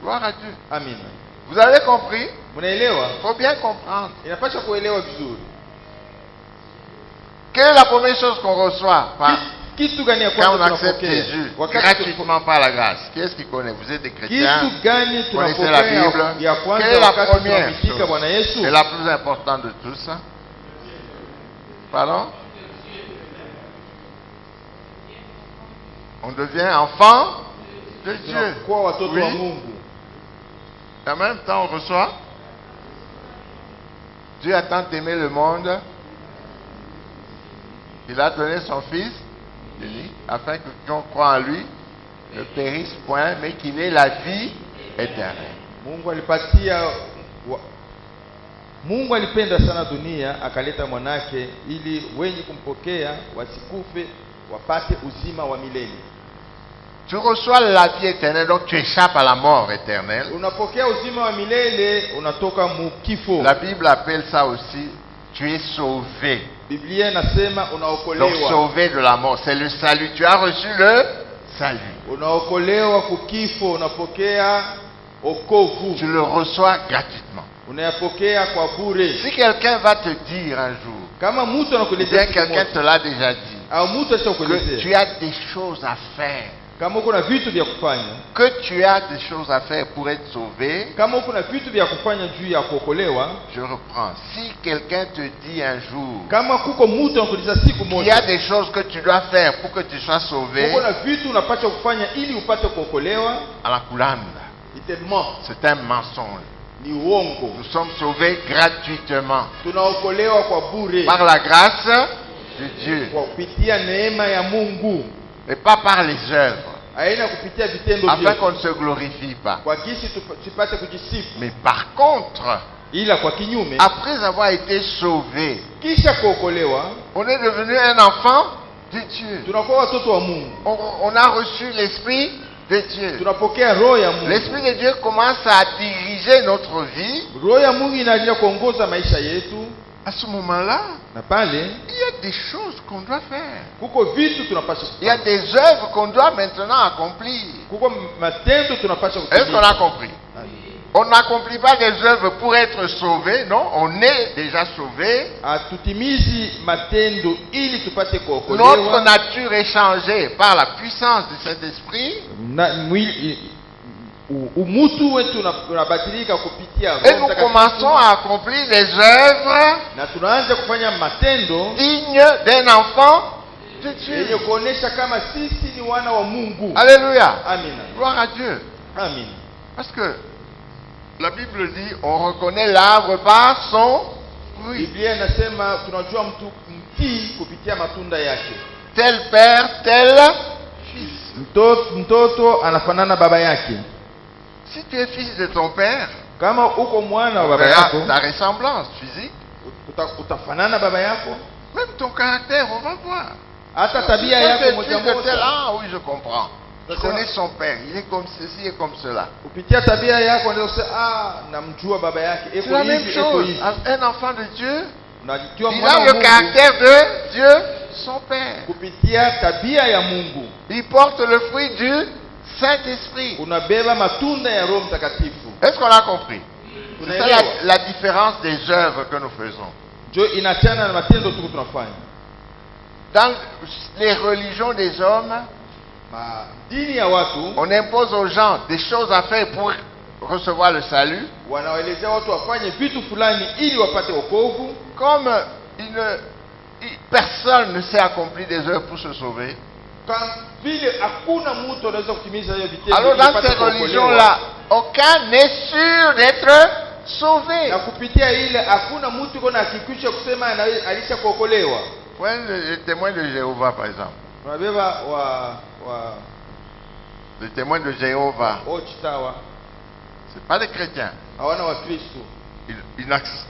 Gloire à Dieu. Amina. Vous avez compris? Unaelewa? Il faut bien comprendre. Inapaswa kuelewa vizuri. Quelle est la première chose qu'on reçoit Kitu gani ya quand on kwanza accepte tunapokea? Jésus Wakati gratuitement par la grâce? Qui est-ce qui connaît? Vous êtes des chrétiens. kitu gani Vous connaissez la tunapokea Bible. ya kwanza Quelle est la wakati première tunamshika chose Bwana Yesu? et la plus importante de tout ça? Pardon? On devient enfant de Dieu. Tunakuwa watoto wa Oui. Mungu. Et en même temps, on reçoit. Dieu a tant aimé le monde, il a donné son Fils, unique, afin que quiconque croit en lui ne périsse point, mais qu'il ait la vie éternelle. Mungu alipenda sana dunia akaleta mwanake ili wenye kumpokea wasikufe wapate uzima wa milele. Tu reçois la vie éternelle, donc tu échappes à la mort éternelle. Unapokea uzima wa milele, unatoka mu kifo. La Bible appelle ça aussi, tu es sauvé. Biblia inasema Donc unaokolewa. sauvé de la mort, c'est le salut. Tu as reçu le salut. Unaokolewa kukifo, unapokea okovu. Tu le reçois gratuitement. Unayapokea kwa bure. Si quelqu'un va te dire un jour, Kama mtu ou anakuelezea bien kitu quelqu'un moja, te l'a déjà dit, au mtu que ashakuelezea tu as des choses à faire kama uko na vitu vya kufanya, que tu as des choses à faire pour être sauvé, kama uko na vitu vya kufanya juu ya kuokolewa, je reprends. Si quelqu'un te dit un jour kama kuko mtu anakuuliza siku qu'il y moja a des choses que tu dois faire pour que tu sois sauvé, uko na vitu unapaswa kufanya ili upate kuokolewa, à la coulande, itemment c'est un mensonge. ni uongo. Nous sommes sauvés gratuitement Tunaokolewa kwa bure par la grâce de Dieu kwa kupitia neema ya Mungu, et pas par les œuvres, haina kupitia vitendo afin vyetu qu'on ne se glorifie pas. kwa kisi tupate kujisifu, Mais par contre, ila kwa kinyume, après avoir été sauvé, kisha kuokolewa on est devenu un enfant de Dieu. tunakuwa watoto wa Mungu, On a reçu l'Esprit de Dieu. tunapokea roho ya Mungu. L'Esprit de Dieu commence à diriger notre vie. Roho ya Mungu inaanza kuongoza maisha yetu, À ce moment-là, na pale il y a des choses qu'on doit faire. kuko vitu tunapaswa Il y a kufanya, des œuvres qu'on doit maintenant accomplir. kuko matendo tunapaswa Est-ce qu'on a kutimiza. compris? On n'accomplit pas des œuvres pour être sauvé, non, on est déjà sauvé. Hatutimizi matendo ili tupate Notre kuokolewa, nature est changée par la puissance de cet esprit. na mwili umutu wetu unabadilika kupitia Et Roho nous Mtakatifu, commençons à accomplir des œuvres na tunaanza kufanya matendo dignes d'un enfant de yenye Dieu. kuonesha kama sisi ni wana wa Mungu. Alléluia. Amina, Gloire à Dieu. amina. Parce que la Bible dit, on reconnaît l'arbre par son fruit. Biblia inasema tunajua mti kupitia matunda yake. Tel père, tel fils. Mtoto anafanana baba yake. Si tu es fils de ton père, Kama uko mwana wa baba regarde yako, ta ressemblance physique, utafanana baba yako, même ton caractère, on va voir. hata tabia Toi, tu yako es moja fils de tel, moja. ah oui, je comprends. Je connais son père, il est comme ceci et comme cela. Kupitia tabia yako unaweza kusema namjua baba yake, C'est eko la même hivi, eko chose. hivi. Un enfant de Dieu, Na ikiwa il mwana a wa le Mungu, caractère de Dieu, son père. kupitia tabia ya Mungu Il porte le fruit du Saint-Esprit. unabeba matunda ya Roho Mtakatifu. Est-ce qu'on a compris? C'est ça Tunaelewa? la différence des œuvres que nous faisons. Jo inachana na matendo tuko tunafanya. Dans les religions des hommes, Dini ya watu on impose aux gens des choses à faire pour recevoir le salut. wanawaelezea watu wafanye vitu fulani ili wapate wokovu. Comme personne ne sait accomplir des œuvres pour se sauver. Kama vile hakuna mtu anaweza kutimiza hiyo vitendo Alors ili dans apate ces kuokolewa. religions-là, aucun n'est sûr d'être sauvé. Na kupitia ile hakuna mtu kona hakikisha kusema alisha kuokolewa. Prenez les témoins de Jéhovah par exemple. Tunabeba wa Les témoins de Jéhovah, ochitawa c'est pas des chrétiens. hawana wa Kristo.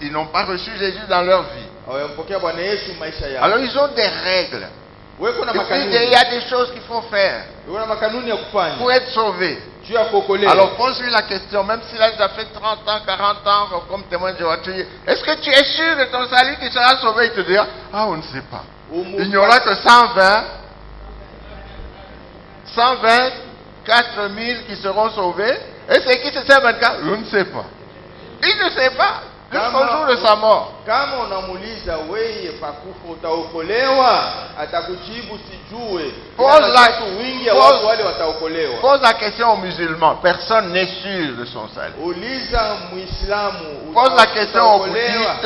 Ils n'ont pas reçu Jésus dans leur vie. Hawampokea Bwana Yesu maisha yao. Alors ils ont des règles. Wewe na Et puis makanuni. il y a des choses qu'il faut faire Wewe na makanuni ya kufanya. pour être sauvé. Juu ya kuokolewa. Alors pose-lui la question, même s'il a déjà fait 30 ans, 40 ans comme témoin de Jéhovah, est-ce que tu es sûr de ton salut, tu seras sauvé? Il te dira, ah on ne sait pas. Il n'y aura que 124 000 qui seront sauvés. Et c'est qui c'est 124? Je ne sais pas. Il ne sait pas. Jusqu'au jour de sa mort. Kama unamuuliza wewe pakufa utaokolewa, atakujibu sijue. Wingi ya watu wale wataokolewa. Pose la question aux musulmans. Personne n'est sûr de son salut. Uliza Muislamu. Pose la question aux bouddhistes,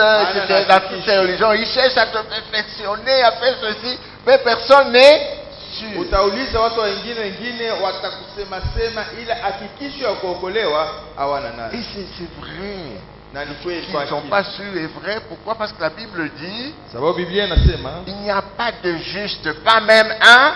dans toutes ces religions. Ils cherchent à te perfectionner, à faire ceci, mais personne n'est sûr. Utauliza watu wengine watakusema sema, ila hakikisho ya kuokolewa hawana nayo. Et c'est vrai. Ils Ils ne sont pas sûrs et vrai. Pourquoi? Parce que la Bible dit sababu Biblia inasema il n'y a pas de juste, pas même un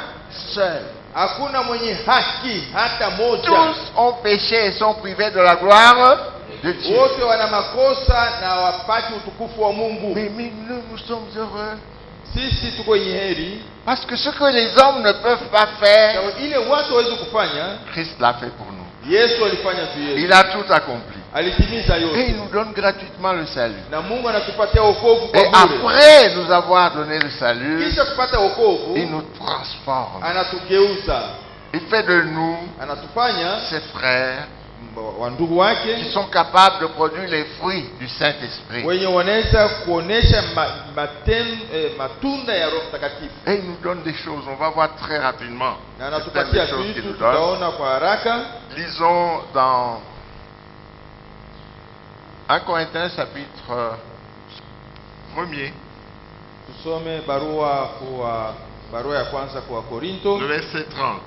seul. hakuna mwenye haki hata moja. Tous ont péché et sont privés de la gloire de Dieu. Wote wana makosa na wapati utukufu wa Mungu. Mais nous sommes heureux. Sisi tuko yenye heri. Parce que ce que les hommes ne peuvent pas faire, Ile watu hawezi kufanya, Christ l'a fait pour nous. Yesu alifanya tu Yesu. Il a tout accompli. Alitimiza Et yote. il nous donne gratuitement le salut. Na Mungu anatupatia wokovu kwa Et bure. après nous avoir donné le salut, Kisha kupata wokovu, il nous transforme. anatugeuza. Il fait de nous Anatufanya ses frères wa ndugu wake qui sont capables de produire les fruits du Saint-Esprit. wenye wanaweza kuonesha matunda ya Roho Mtakatifu. Et il nous donne des choses, on va voir très rapidement. Na Certaines anatupatia des choses qu'il vitu nous donne. tutaona kwa haraka. Lisons dans 1 Corinthiens chapitre 1er, Tusome barua ya kwanza kwa Korinto le verset 30.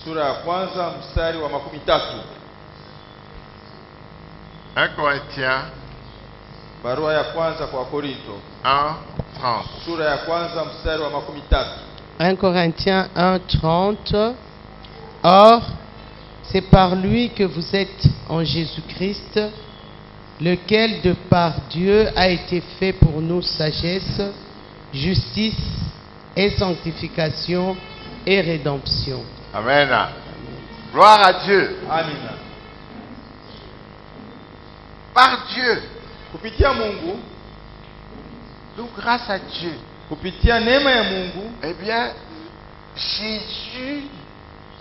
sura ya kwanza mstari wa 13. 1 Corinthiens Barua ya kwanza kwa Korinto 1:30. sura ya kwanza mstari wa 13. 1 Corinthiens 1:30. Or, c'est par lui que vous êtes en Jésus-Christ, lequel de par Dieu a été fait pour nous sagesse, justice et sanctification et rédemption. Amen. Gloire à Dieu. Amina. Par Dieu. Kupitia Mungu, Donc grâce à Dieu. kupitia neema ya Mungu, Eh bien, Jésus,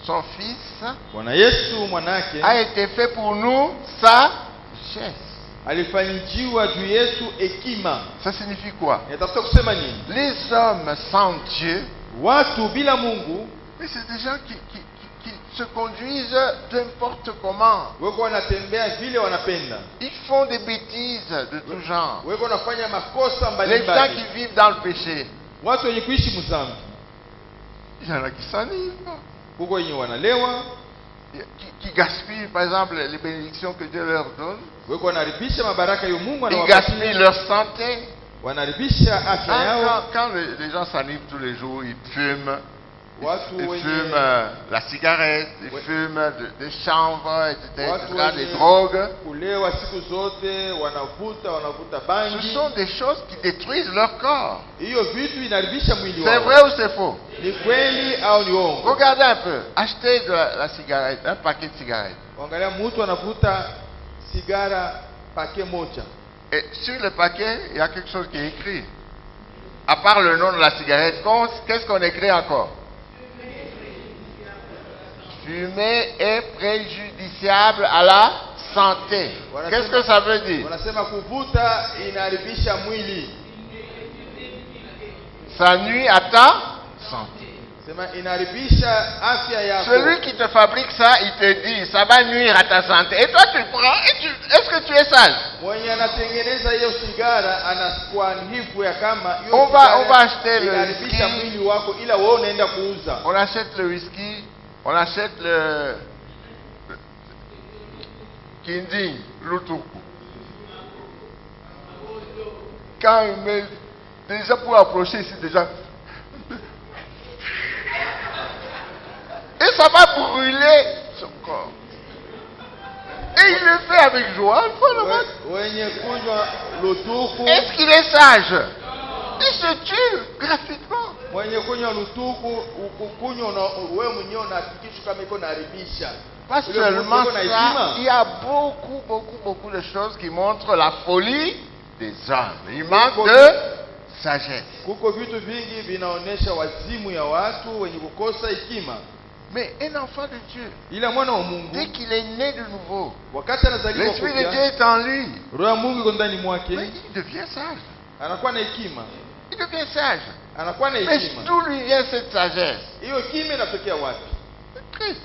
son fils, Bwana Yesu mwanake a été fait pour nous sagesse. alifanyijiwa juu yetu hekima. Ça signifie quoi? Inatafuta kusema nini? Les hommes sans Dieu, Watu bila Mungu mais c'est des gens qui se conduisent n'importe comment. weko wanatembea vile wanapenda, Ils font des bêtises de tout genre. weko wanafanya makosa Les gens mbalimbali. qui vivent dans le péché, Watu wenye kuishi mzambi, il y en a qui s'enivent, huko wenye wanalewa, qui gaspillent par exemple les bénédictions que Dieu leur donne. weko wanaharibisha mabaraka ya Mungu, Ils gaspillent anawapatia, leur santé. wanaharibisha afya yao. Quand les gens s'enivent tous les jours, ils fument. Watu Ils wenye fument la cigarette, ils Ouais. fument des chanvres, etc., Watu des wenye drogues. kulewa siku zote, wanavuta Ce bangi. sont des choses qui détruisent leur corps. Hiyo vitu inaharibisha mwili C'est wao. vrai ou c'est faux? Ni kweli au ni uongo? Regardez un peu. Achetez de la cigarette, un paquet de cigarettes. Angalia mtu anavuta sigara pake moja. Et sur le paquet, il y a quelque chose qui est écrit. À part le nom de la cigarette, qu'est-ce qu'on écrit encore? Fumer est préjudiciable à la santé. Qu'est-ce que ça veut dire? Wanasema kuvuta inaharibisha mwili. Ça nuit à ta santé. Sema inaharibisha afya yako. Celui qui te fabrique ça, il te dit, ça va nuire à ta santé. Et toi, tu le prends et est-ce que tu es sage? Mwenye anatengeneza hiyo sigara anakuarifu ya kama hiyo On sigara va acheter le inaharibisha whisky. mwili wako, ila wewe unaenda kuuza. On achète le whisky, on achète le Kindi, l'Utuku. Quand il met, déjà pour approcher ici, déjà. Et ça va brûler son corps. Et il le fait avec joie. Wenye kunywa lutuku, Est-ce qu'il est sage? Il se tue gratuitement. mwenye kunywa lutuku ukukunywa wewe mwenyewe unahakikisha kama iko naharibisha. Pas Ule seulement mtu iko na ça, hekima. il y a beaucoup de choses qui montrent la folie des hommes. Il manque de sagesse. Kuko vitu vingi vinaonesha wazimu ya watu wenye kukosa hekima. Mais un enfant de Dieu, Ila mwana wa Mungu dès qu'il est né de nouveau, wakati anazaliwa l'Esprit de Dieu kupya, est en lui. roho ya Mungu iko ndani Mais mwake, il devient sage. anakuwa na hekima, Il devient sage. anakuwa na Mais hekima. d'où lui vient cette sagesse? Hiyo hekima inatokea wapi? C'est Christ.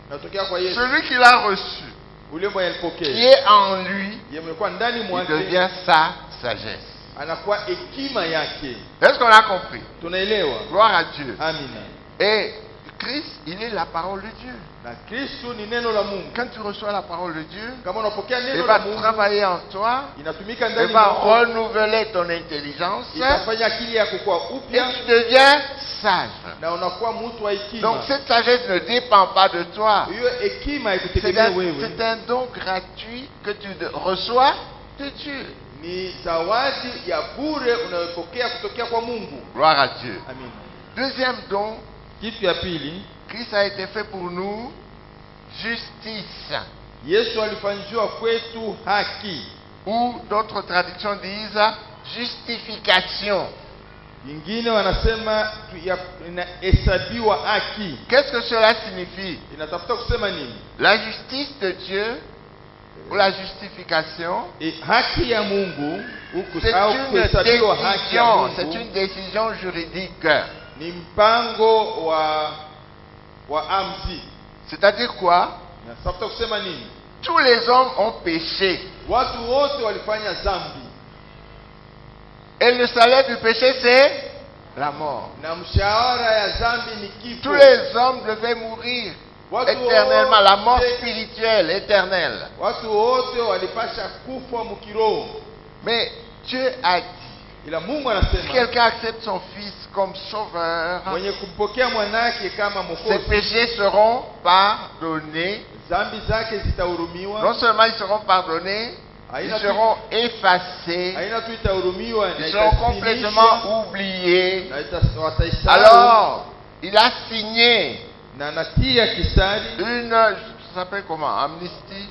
Inatokea kwa Yesu. Celui qui l'a reçu, Ule mwenye qui alipokea, est en lui, yeye amekuwa ndani il mwake, devient sa sagesse. anakuwa hekima yake. Est-ce qu'on a compris? Tunaelewa? Gloire à Dieu. Amina. Et Christ, il est la parole de Dieu. Na Kristo ni neno la Mungu. Quand tu reçois la parole de Dieu, Kama unapokea il neno la va Mungu, travailler en toi, inatumika il ndani va mwako, renouveler ton intelligence itafanya akili yako kuwa et upya tu deviens sage. na unakuwa mtu wa hekima. Donc cette sagesse ne dépend pas de toi. Hiyo hekima C'est haikutegemea un, wewe, c'est un don gratuit que tu reçois de Dieu. ni zawadi ya bure unayopokea kutokea kwa Mungu. Gloire à Dieu. Amina. Deuxième don, Kitu ya pili, Christ a été fait pour nous justice. Yesu alifanyiwa kwetu haki, Ou d'autres traductions disent justification. Ingine wanasema inahesabiwa haki. Qu'est-ce que cela signifie? Inatafuta kusema nini? La justice de Dieu ou la justification, Haki ya Mungu c'est au une kuhesabiwa haki ya décision, c'est Mungu une décision juridique. ni mpango wa amzi. C'est-à-dire quoi? Inatafuta kusema nini? Tous les hommes ont péché. Watu wote walifanya dhambi. Et le salaire du péché, c'est la mort. Na mshahara ya dhambi ni kifo. Tous les hommes devaient mourir éternellement, la mort spirituelle éternelle. Watu wote walipasha kufa mkiroho. Mais Dieu a dit, Ila Mungu si anasema quelqu'un accepte son fils comme sauveur, mwenye kumpokea mwanake kama ses mwokozi, péchés seront pardonnés. dhambi zake zitahurumiwa. Non seulement ils seront pardonnés, ils seront effacés, Haina tu itahurumiwa na ils seront itasimamishwa, complètement oubliés. na wataisahau. Alors, il a signé Na anatia kisari ça s'appelle comment? Amnistie?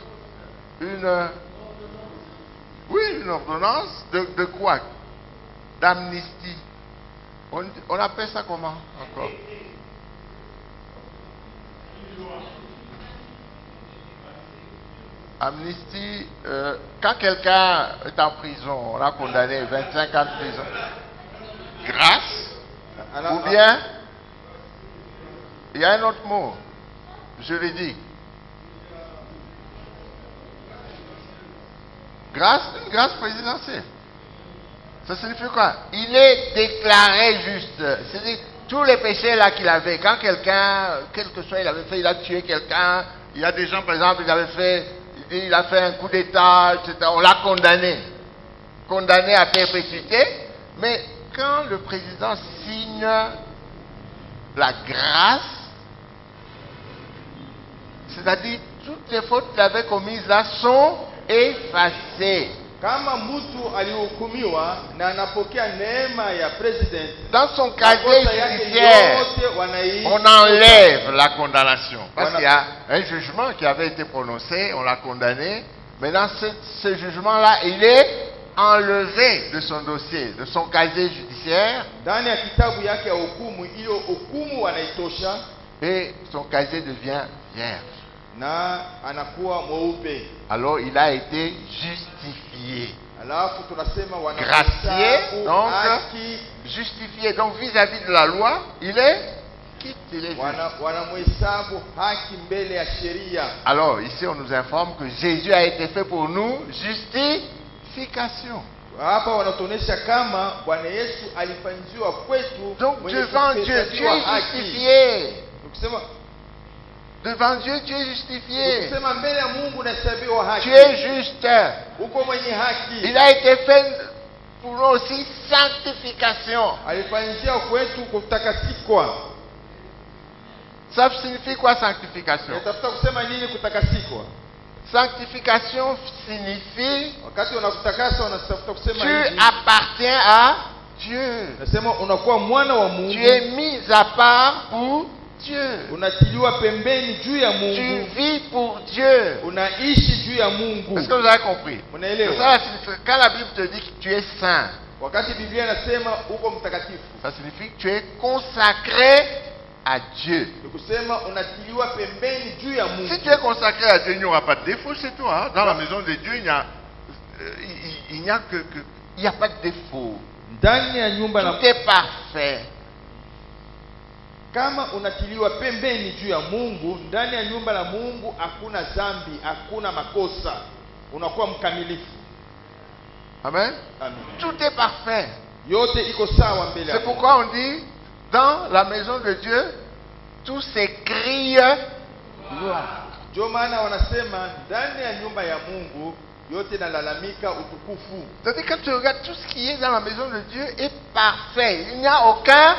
Oui, une ordonnance de quoi? D'amnistie. On appelle ça comment encore? Amnistie, quand quelqu'un est en prison, on l'a condamné 25 ans de prison. Grâce? Ou bien, il y a un autre mot, juridique. Grâce, une grâce présidentielle. Ça signifie quoi? Il est déclaré juste. C'est-à-dire, tous les péchés là qu'il avait, quand quelqu'un, quel que soit il avait fait, il a tué quelqu'un, il y a des gens par exemple, il a fait un coup d'état, etc. On l'a condamné à perpétuité. Mais quand le président signe la grâce, c'est-à-dire toutes les fautes qu'il avait commises là sont effacées. kama mtu alihukumiwa na anapokea neema ya president, Dans son casier judiciaire, on enlève la condamnation. Parce qu'il y a un jugement qui avait été prononcé, on l'a condamné. Maintenant, ce jugement-là, il est enlevé de son dossier, de son casier judiciaire. Ndani ya kitabu yake ya hukumu, hiyo hukumu wanaitosha Et son casier devient vierge. na anakuwa mweupe. Alors, il a été justifié. Alafu tunasema Gracié, donc haki, justifié. Donc, vis-à-vis de la loi, il est quitte, il est juste. wanamhesabu haki mbele ya sheria. Alors, ici, on nous informe que Jésus a été fait pour nous justification. Hapa wanatuonesha kama Bwana Yesu alifanyiwa kwetu. Donc, mwenye devant Dieu, tu kuhesabiwa es haki. justifié. Tukisema Devant Dieu, tu es justifié. tukisema mbele ya Mungu unahesabiwa haki. Tu es juste. Uko mwenye haki. Il a été fait pour nous aussi sanctification. Alifanyiwa kwetu kutakasikwa. Ça signifie quoi sanctification? Natafuta kusema nini kutakasikwa? Sanctification signifie Wakati unakutakasa unatafuta kusema tu hivi. appartiens à Dieu. Nasema unakuwa mwana wa Tu Mungu. es mis à part pour Dieu. Unatiliwa pembeni juu ya Tu Mungu. vis pour Dieu. Unaishi juu ya Mungu. Est-ce que vous avez compris? C'est Unaelewa? ça la signification. Quand la Bible te dit que tu es saint, Wakati Biblia inasema uko mtakatifu, ça signifie que tu es consacré à Dieu. ni kusema unatiliwa pembeni juu ya Mungu. Si tu es consacré à Dieu, il n'y aura pas de défaut chez toi. Hein. Dans la maison de Dieu, il n'y a il n'y a pas de défaut. Ndani ya nyumba Tout est parfait. kama unatiliwa pembeni juu ya Mungu, ndani ya nyumba la Mungu hakuna dhambi, hakuna makosa. Unakuwa mkamilifu. Amen. Amen. Tout est parfait. Yote iko sawa mbele ya C'est Mungu. pourquoi on dit, dans la maison de Dieu, tout s'écrie gloire. Ndio maana wanasema ndani ya nyumba ya Mungu yote nalalamika utukufu. C'est-à-dire quand tu regardes tout ce qui est dans la maison de Dieu est parfait. Il n'y a aucun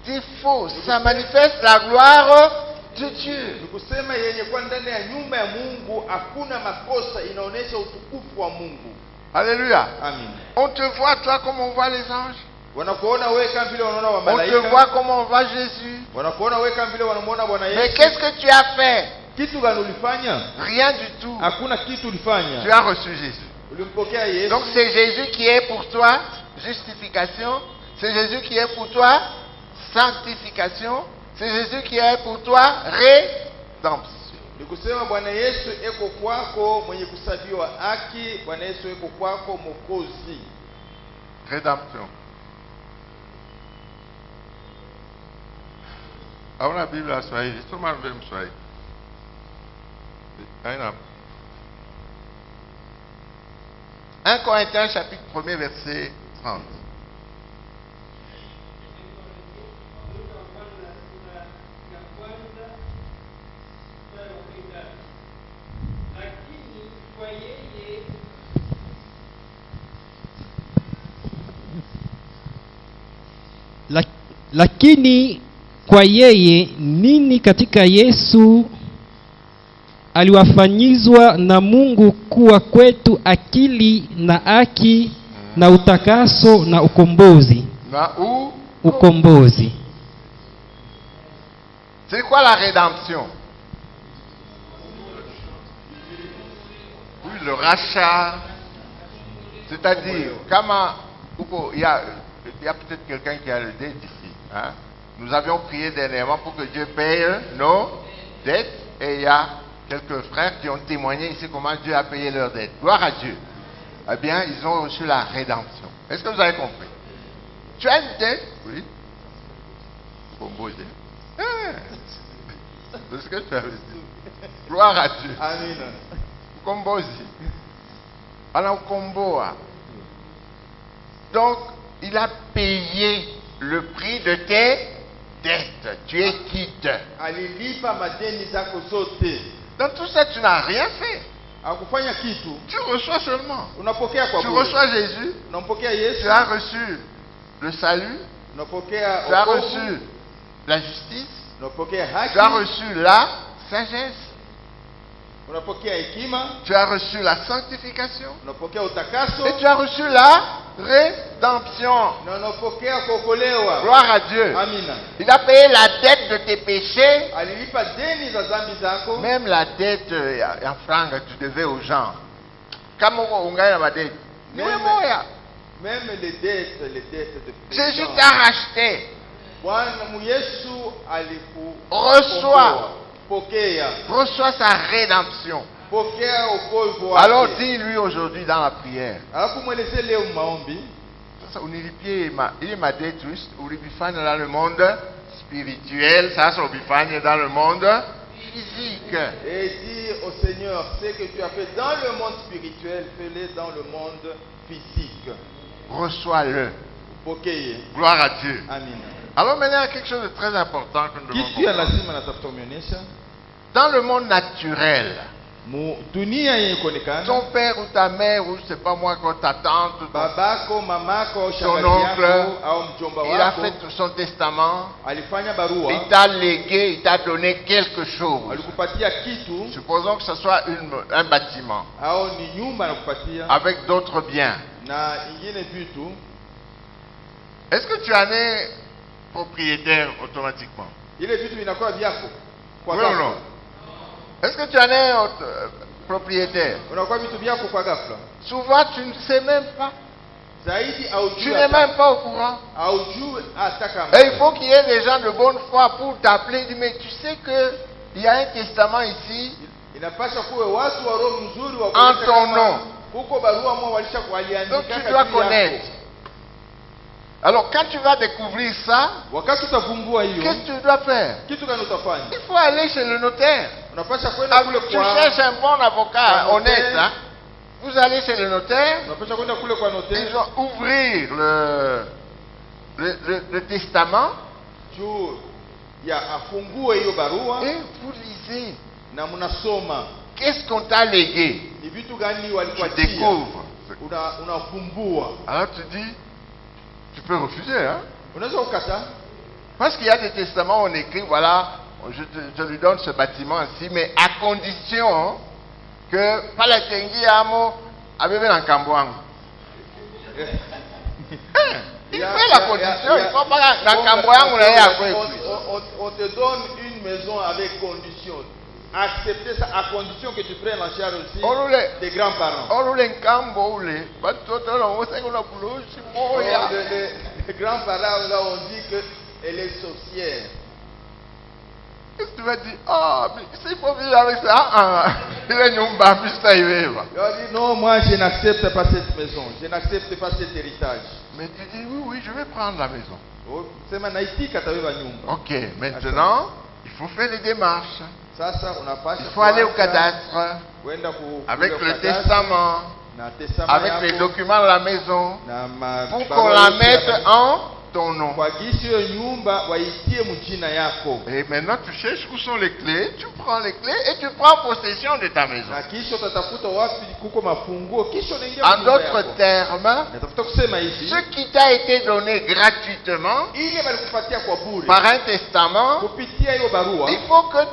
défaut. Ça manifeste la gloire de Dieu. Ni kusema yenye kwa ndani ya nyumba ya Mungu hakuna makosa, inaonesha utukufu wa Mungu. Alléluia. Amen. On te voit toi comme on voit les anges. Wanakuona wewe kama vile wanaona wa On te malaika. voit comme on voit Jésus. Wanakuona wewe kama vile wanamuona Bwana Mais Yesu. qu'est-ce que tu as fait? Kitu gani ulifanya? Rien du tout. Hakuna kitu Tu ulifanya. as reçu Jésus. Ulimpokea Yesu. Donc c'est Jésus qui est pour toi justification. C'est Jésus qui est pour toi sanctification. C'est Jésus qui est pour toi rédemption. Ni kusema Bwana Yesu eko kwako mwenye kusabiwa haki, Bwana Yesu eko kwako Mwokozi. Rédemption. On la Bible à Swahili. Tout le monde veut me Swahili. Aina. 1 Corinthiens chapitre 1er verset 30. Lakini kwa yeye nini katika Yesu aliwafanyizwa na Mungu kuwa kwetu akili na haki na utakaso na ukombozi. Ukombozi. C'est quoi la rédemption? Oui, le rachat. C'est-à-dire, comment il y a peut-être quelqu'un qui a le dette ici. Hein? Nous avions prié dernièrement pour que Dieu paye nos dettes et il y a quelques frères qui ont témoigné ici comment Dieu a payé leurs dettes. Gloire à Dieu. Eh bien, ils ont reçu la rédemption. Est-ce que vous avez compris? Tu as une dette? Oui. Composé. C'est ce que tu avais dit. Gloire à Dieu. Amen. Composé. Alors, comboa. Donc, il a payé le prix de tes dettes. Tu es quitte. Alilipa madeni zako zote. Dans tout ça, tu n'as rien fait. Hakufanya kitu. Tu reçois seulement. Unapokea kwa Tu bure. reçois Jésus. Unampokea Yesu. Tu as reçu le salut. Unapokea Tu as wokovu. reçu la justice. Unapokea haki. Tu as reçu la sagesse. Unapokea hekima. Tu as reçu la sanctification. Unapokea utakaso. Et tu as reçu la rédemption. Na unapokea kuokolewa. Gloire à Dieu. Amina. Il a payé la dette de tes péchés. Alilipa deni za dhambi zako. Même la dette en francs que tu devais aux gens. Kama ungaye na madette. Même les dettes de Jésus t'a racheté. Bwana Yesu aliku Reçois. Pokea. Reçois sa rédemption. Pokea wokovu wake. Alors dis-lui aujourd'hui dans la prière. Alafu mweleze leo maombi. Sasa unilipie ili madette ulibifanya dans le monde spirituel, sasa ubifanye dans le monde physique. Et dis au Seigneur, ce que tu as fait dans le monde spirituel, fais-le dans le monde physique. Reçois-le. Pokea. Gloire à Dieu. Amen. Alors maintenant, il y a quelque chose de très important que nous devons Kitu ya comprendre. lazima natafuta kuonyesha. Dans le monde naturel, Mu dunia yenye kuonekana. ton père ou ta mère ou je sais pas moi, ta tante, Babako, mamako, ton shangazi oncle, yako au mjomba il a wako fait son testament, alifanya barua. il t'a légué, il t'a donné quelque chose. Alikupatia kitu Supposons que ce soit un bâtiment au ni nyumba anakupatia avec d'autres biens. na ingine vitu. Est-ce que tu en es propriétaire automatiquement? Ile vitu vinakuwa vyako kwa Oui ou ghafla. non? Est-ce que tu en es propriétaire? Unakuwa vitu vyako kwa ghafla. Souvent, tu ne sais même pas. Zaidi Tu haujui n'es même pas au courant. haujui hata kama. Et il faut qu'il y ait des gens de bonne foi pour t'appeler et dire, mais tu sais qu'il y a un testament ici Inapaswa kuwe watu wa roho mzuri wa en kuleta ton kama nom. huko barua mwa walisha kualiandika. Donc tu dois connaître. Alors quand tu vas découvrir ça, Wakati utavumbua hiyo, qu'est-ce que tu dois faire? kitu gani utafanya? Il faut aller chez le notaire. Unapaswa kwenda Ah, kule tu kwa cherches un bon avocat Kwa honnête. notaire. Hein? Vous allez chez le notaire, unapaswa kwenda kule kwa notaire ils vont ouvrir le testament juu ya afungue hiyo barua et vous lisez. na mnasoma Qu'est-ce qu'on t'a légué? ni vitu gani Tu walikupatia. découvres. Unafumbua. Alors tu dis, tu peux refuser, hein? Unaweza ukata. Parce qu'il y a des testaments où on écrit, voilà, je lui donne ce bâtiment-ci, mais à condition que Palatengi Amo avait un cambouang. Il fait la condition, il ne faut pas dans cambouang, on est après. On te donne une maison avec condition. Accepter ça à condition que tu prennes en charge aussi des grands-parents. Or, les cambo, les batoto, on sait qu'on a boulot, c'est bon, Les grands-parents là ont dit qu'elle est sorcière. Qu'est-ce que tu vas dire? Oh, mais s'il faut vivre avec ça, il est nyumba, puis ça y va. Il a dit non, moi je n'accepte pas cette maison, je n'accepte pas cet héritage. Mais tu dis oui, oui, je vais prendre la maison. Oh, sema naitika tabeba nyumba. Ok, maintenant, il faut faire les démarches. Sasa unapasha Il faut aller au kuanza cadastre, kwenda avec kule le kadastre, testament, na testament avec yako, les documents de la maison, na pour mabarua qu'on la yote ya mette en ton nom. kwa gisi hiyo nyumba waitie mjina yako. Et maintenant, tu cherches où sont les clés, tu prends les clés et tu prends possession de ta maison. Na kisha utatafuta wapi kuko mafunguo, kisha unaingia En nyumba d'autres yako. termes, Natafuta kusema hivi, ce qui t'a été donné gratuitement ile balikupatia kwa bure par un testament, kupitia hiyo barua, il faut que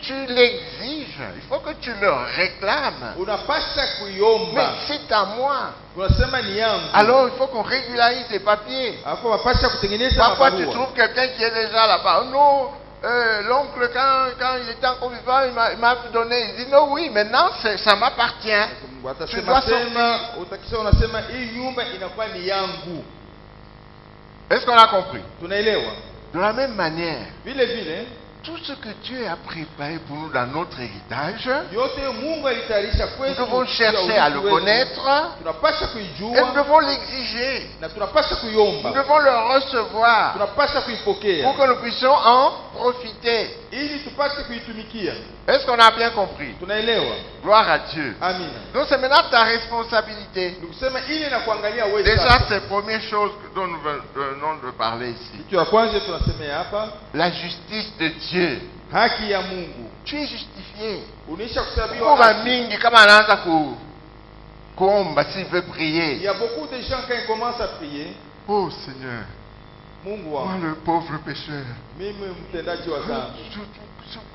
tu l'exiges, il faut que tu le réclames. unapasha Mais kuiomba. c'est à moi. Unasema ni yangu. Alors il faut qu'on régularise les papiers. Hapo unapasha kutengeneza Parfois tu mabarua. trouves quelqu'un qui est déjà là-bas. Non, l'oncle quand il était encore vivant, il m'a donné. Il dit non, oui, maintenant ça m'appartient. Tu Watasema dois sema, utakisha unasema hii nyumba inakuwa ni yangu. Est-ce qu'on a compris? Tunaelewa? De la même manière, Vile vile tout ce que Dieu a préparé pour nous dans notre héritage, yote Mungu alitayarisha nous kwetu. devons juu ya chercher à le urithi wetu. connaître Tunapasha et nous kuijua devons l'exiger. na tunapasha Nous kuiomba. devons le recevoir Tunapasha kuipokea pour que nous puissions en profiter. ili tupate kuitumikia. Est-ce qu'on a bien compris? Tunaelewa? Gloire à Dieu. Amina. Donc c'est maintenant ta responsabilité. Nikusema ile na kuangalia wewe. Déjà, c'est la première chose dont nous venons de parler ici. Kitu ya kwanza tunasemea hapa, La justice de Dieu. haki ya Mungu. Tu es justifié. Unisha kusabiwa Kuba haki. mingi kama anaanza kuomba s'il veut Il prier. y a beaucoup de gens quand ils commencent à prier, Oh Seigneur, Mungu moi wangu, le pauvre pécheur, mimi mtendaji wa dhambi,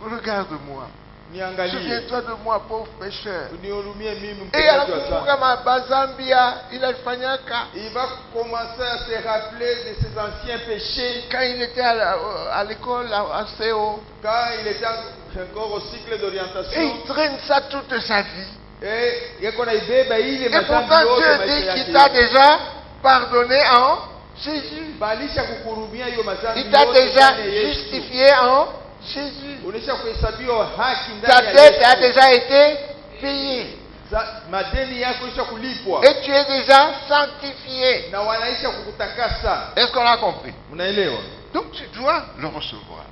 regarde-moi. niangalie, Souviens-toi de moi, pauvre pécheur. unihurumie mimi Et mtendaji wa anakumbuka dhambi. mabazambia ilifanyaka Il va commencer à se rappeler de ses anciens péchés quand il était à l'école à CO. quand il était encore au cycle Et d'orientation. il traîne ça toute sa vie. Et yeko na ibeba ile Et madhambi pourtant yote Dieu maisha dit yake qu'il t'a yote. déjà pardonné en Jésus. Balisha kukurumia hiyo madhambi Il t'a yote déjà ndani ya Yesu. justifié en Jésus. Unisha kuhesabiwa haki Ta ndani ya dette a Yesu. déjà été payée. Madeni yako isha kulipwa Et tu es déjà sanctifié. na wanaisha kukutakasa. Est-ce qu'on a compris? Mnaelewa? Donc tu dois le recevoir.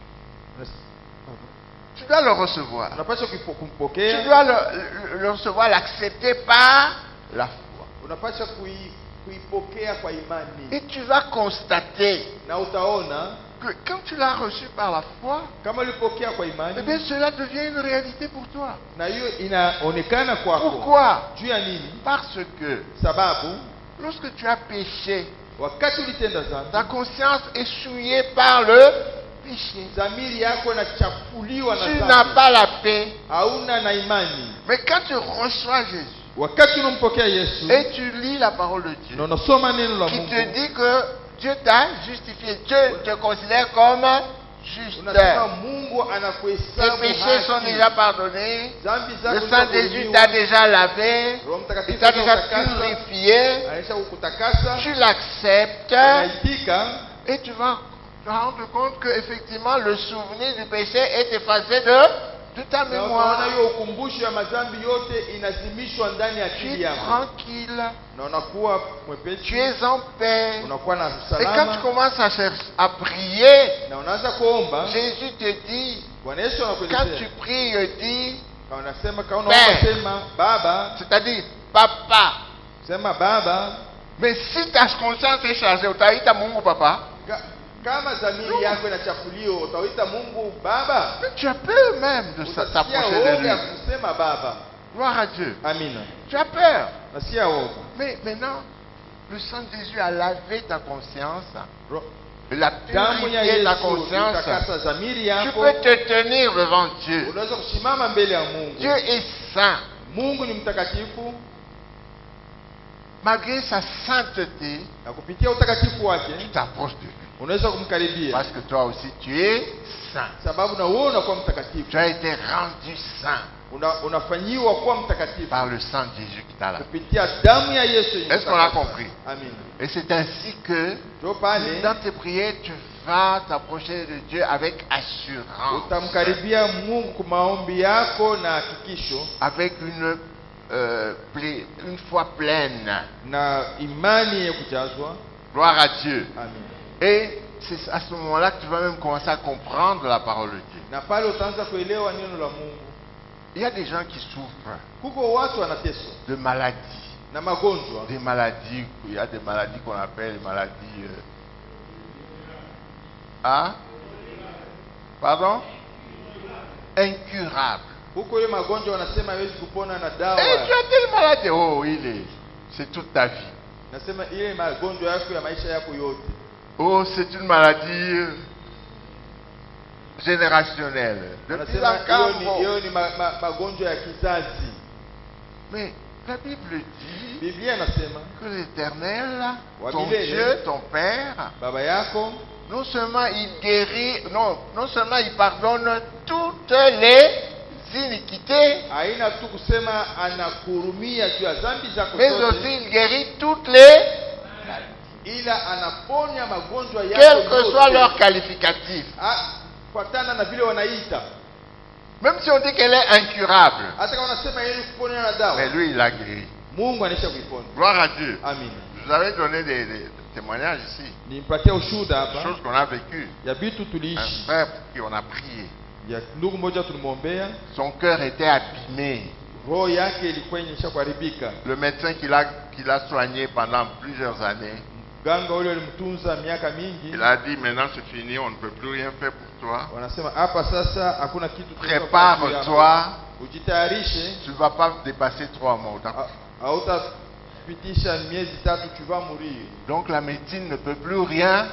Tu dois le recevoir. Unapaswa Tu kumpokea, dois le recevoir, l'accepter par la foi. unapaswa kuipokea kwa imani, Et tu vas constater na utaona que quand tu l'as reçu par la foi, kama ulipokea kwa eh imani, bien cela devient une réalité pour toi. na hiyo inaonekana kwako. Pourquoi? Juu ya nini? Parce que Sababu lorsque tu as péché, wakati ulitenda dhambi, ta conscience est souillée par le péché. dhamiri yako inachafuliwa na Tu n'as dhambi, pas la paix. hauna na imani. Mais quand tu reçois Jésus Wakati unampokea Yesu et tu lis la parole de Dieu, na unasoma neno la qui Mungu, te dit que Dieu t'a justifié, Dieu te considère comme juste. unasema Mungu Tes anakuhesabu péchés sont haki. déjà pardonnés. Dhambi Le zako sang de Jésus zinakuhurumiwa. t'a déjà lavé. Roho Il Mtakatifu t'a déjà anakutakasa, purifié. anaisha kukutakasa, Tu l'acceptes unaitika et tu vas te rendre compte que effectivement le souvenir du péché est effacé de ta na utaona mémoire. hiyo ukumbusho ya madhambi yote inazimishwa ndani ya Tu akili es yako, tranquille. na unakuwa Tu mwepesi, es en paix. unakuwa na Et quand tu salama, commences à chercher, à prier, na unaanza kuomba. Jésus te dit, Bwana Yesu quand tu anakuelezea, pries, dis, kama unasema, kama Père. unaomba sema Baba, c'est-à-dire papa. sema Baba. Mais si ta conscience est chargée, utaita Mungu papa. Kama dhamiri yako inachafuliwa, utaita Mungu Baba, Mais tu as peur même de utasikia t'approcher de woga ya lui. kusema Baba. Gloire à Dieu. Amina, Tu as peur. nasikia woga. Mais maintenant, le sang de Jésus a lavé ta conscience. Ro- Il a Damu ya purifié ta Yesu conscience. itakasa dhamiri Tu yako, peux te tenir devant Dieu. unaweza kusimama mbele ya Mungu. Dieu est saint. Mungu ni mtakatifu, Malgré sa sainteté, na kupitia utakatifu tu wake t'approches de lui. unaweza kumkaribia Parce que toi aussi tu es saint. sababu na wewe unakuwa mtakatifu. Tu as été rendu saint Unafanyiwa kuwa mtakatifu par le sang de Jésus qui t'a lavé. kupitia damu ya Yesu. Est-ce qu'on a compris? Amen. Et c'est ainsi que Ndio pale dans tes prières, tu vas t'approcher de Dieu avec assurance, utamkaribia Mungu kwa maombi yako na hakikisho avec une foi pleine. na imani ya kujazwa. Gloire à Dieu. Amen. Et c'est à ce moment-là que tu vas même commencer à comprendre la parole de Dieu. Na pale utaanza kuelewa neno la Mungu. Il y a des gens qui souffrent Kuko watu wanateswa de maladies. na magonjwa. Des maladies, il y a des maladies qu'on appelle les maladies. Pardon? Incurables. Huko ile magonjwa wanasema hawezi kupona na dawa. Et tu as telle maladie, oh, c'est toute ta vie. Nasema ile magonjwa yako ya maisha yako yote. Oh, c'est une maladie générationnelle. Depuis Wanasema longtemps. hiyo ni magonjwa ya kizazi. Mais la Bible dit Biblia inasema que l'Éternel, Wa ton milele. Dieu, ton Père, baba yako non seulement il guérit, non seulement il pardonne toutes les iniquités, haina tu kusema anakurumia juu ya dhambi zako mais zote, aussi il guérit toutes les, ila anaponya magonjwa yako quel que yote. soit leur qualificatif. Fuatana na vile wanaita. Même si on dit qu'elle est incurable, Hata kama wanasema yeye kuponya na dawa, mais lui il a guéri. Mungu anaisha kuiponya. Gloire à Dieu. Amen. Je vous avais donné des témoignages ici, Nimpatie ushuhuda des hapa choses qu'on a vécues. ya vitu Un tuliishi. frère pour qui on a prié, Ya ndugu mmoja tulimwombea, son cœur était abîmé. roho yake ilikuwa imesha kuharibika. Le médecin qui l'a soigné pendant plusieurs années, Mganga ule alimtunza miaka mingi. il a dit maintenant c'est fini, on ne peut plus rien faire pour toi. Wanasema hapa sasa hakuna kitu tunaweza kufanya juu yako. Prépare-toi, Ujitayarishe, tu ne vas pas dépasser 3 mois. hautapitisha miezi 3 tu vas mourir. Donc la médecine ne peut plus rien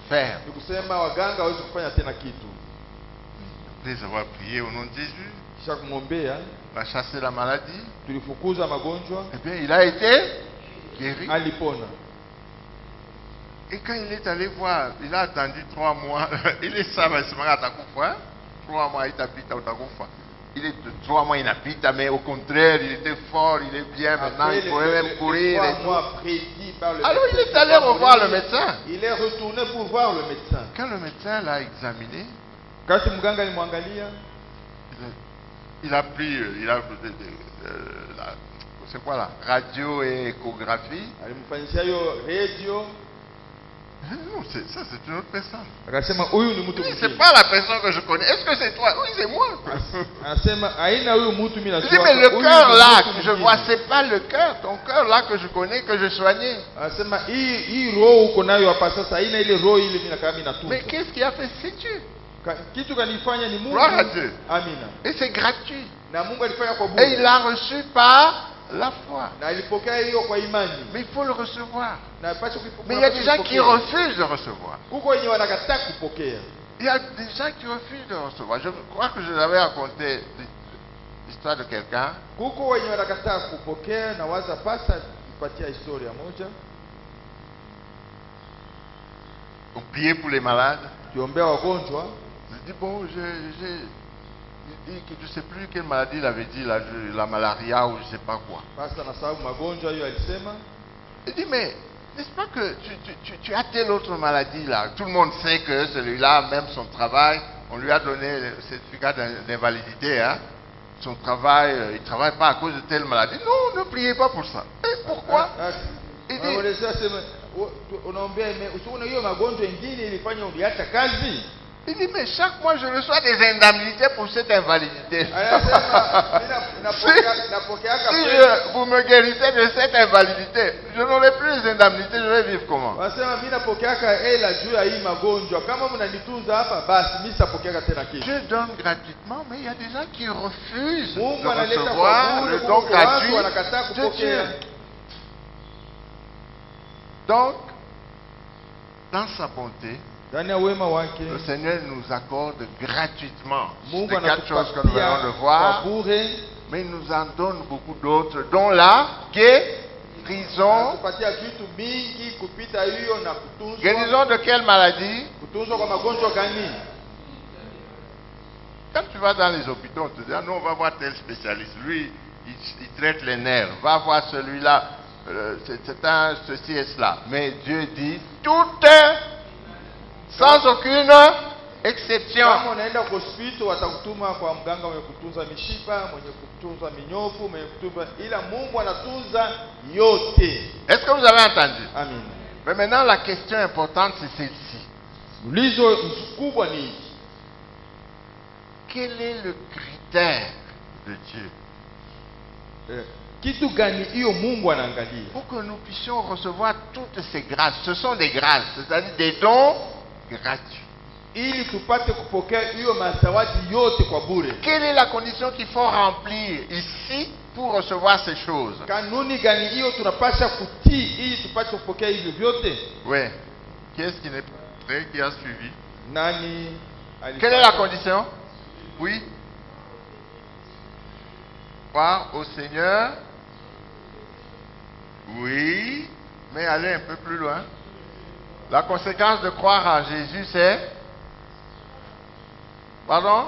faire. Ni kusema waganga hawezi kufanya tena kitu. Après avoir prié au nom de Jésus, Kisha kumwombea, on a chassé la maladie, tulifukuza magonjwa, et bien il a été guéri. alipona. Et quand il est allé voir, il a attendu 3 mois. Il est ça, mais c'est pas 3 mois, il t'habite au Takufa. Il est de 3 mois, il habite, mais au contraire, il était fort, il est bien. Maintenant, il pourrait même courir. Et tout. Alors, il est allé revoir le médecin. Il est retourné pour voir le médecin. Quand le médecin l'a examiné, Kati mganga alimwangalia, il a pris, c'est quoi là, radio et échographie. alimfanyisha hiyo radio, Non, ça c'est une autre personne. akasema huyu ni mtu Oui, mwingine. c'est pas la personne que je connais. Est-ce que c'est toi? Oui, c'est moi. Anasema haina huyu mtu mimi Je najua. dis, mais le huyu cœur ni là mtu que je mwingine. vois, c'est pas le cœur. Ton cœur là que je connais, que je soignais. Anasema hii roho uko nayo hapa sasa haina ile roho ile mimi nakaa mimi natunza. Mais qu'est-ce qui a fait? C'est Dieu. Kitu kanifanya ni Mungu. Gloire à Dieu. Amina. Et c'est gratuit. Na Mungu alifanya kwa Et bure. il l'a reçu par la foi. Na alipokea hiyo kwa imani. Mais il faut le recevoir. Na apaswa kuipokea. Mais il y a des gens qui refusent de recevoir. Kuko wenye wanakataa kupokea. Il y a des gens qui refusent de recevoir. Je crois que je vous avais raconté l'histoire de quelqu'un. Kuko wenye wanakataa kupokea na waza pasa kupatia historia moja. On priait pour les malades. Kiombea wagonjwa. Je dis, bon, il dit que je ne sais plus quelle maladie il avait dit, la malaria ou je ne sais pas quoi. Pasa na sababu magonjwa hiyo alisema. Il dit, mais n'est-ce pas que tu as telle autre maladie là? Tout le monde sait que celui-là, même son travail, on lui a donné le certificat d'invalidité. Hein? Son travail, il ne travaille pas à cause de telle maladie. Non, ne priez pas pour ça. Et pourquoi? Il dit, Unaombea usione hiyo magonjwa ingine ilifanya uliacha kazi. Il dit, mais chaque mois je reçois des indemnités pour cette invalidité. Si vous me guérissez de cette invalidité, je n'aurai plus les indemnités, je vais vivre comment? Dieu donne gratuitement, mais il y a des gens qui refusent de recevoir le don gratuit de Dieu. Donc, dans sa bonté, le Seigneur nous accorde gratuitement les 4 choses que nous venons de voir, mais il nous en donne beaucoup d'autres, dont la prison. Anatupatia vitu mingi kupita hiyo na kutunzwa. Guérison de quelle maladie? Kutunzwa kwa magonjwa gani? Quand tu vas dans les hôpitaux, on te dit, ah non, on va voir tel spécialiste. Lui, il traite les nerfs. Va voir celui-là. C'est un ceci et cela. Mais Dieu dit, tout sans aucune exception. Kama unaenda kwa hospitali watakutuma kwa mganga mwenye kutunza mishipa, mwenye kutunza minyofu, mwenye kutunza, ila Mungu anatunza yote. Est-ce que vous avez entendu? Amen. Mais maintenant la question importante c'est celle-ci. Ulizo kubwa ni quel est le critère de Dieu kitu gani hiyo Mungu anaangalia pour que nous puissions recevoir toutes ces grâces? Ce sont des grâces, c'est-à-dire des dons gratuits. Ili tupate kupokea hiyo mazawadi yote kwa bure. Quelle est la condition qu'il faut remplir ici pour recevoir ces choses? Kanuni gani hiyo tunapasha kutii ili tupate kupokea hivyo vyote? Oui. Qui est-ce qui n'est pas prêt, qui a suivi? Nani Quelle est la condition? Oui. Croire au Seigneur. Oui. Mais allez un peu plus loin. La conséquence de croire en Jésus, c'est... Pardon?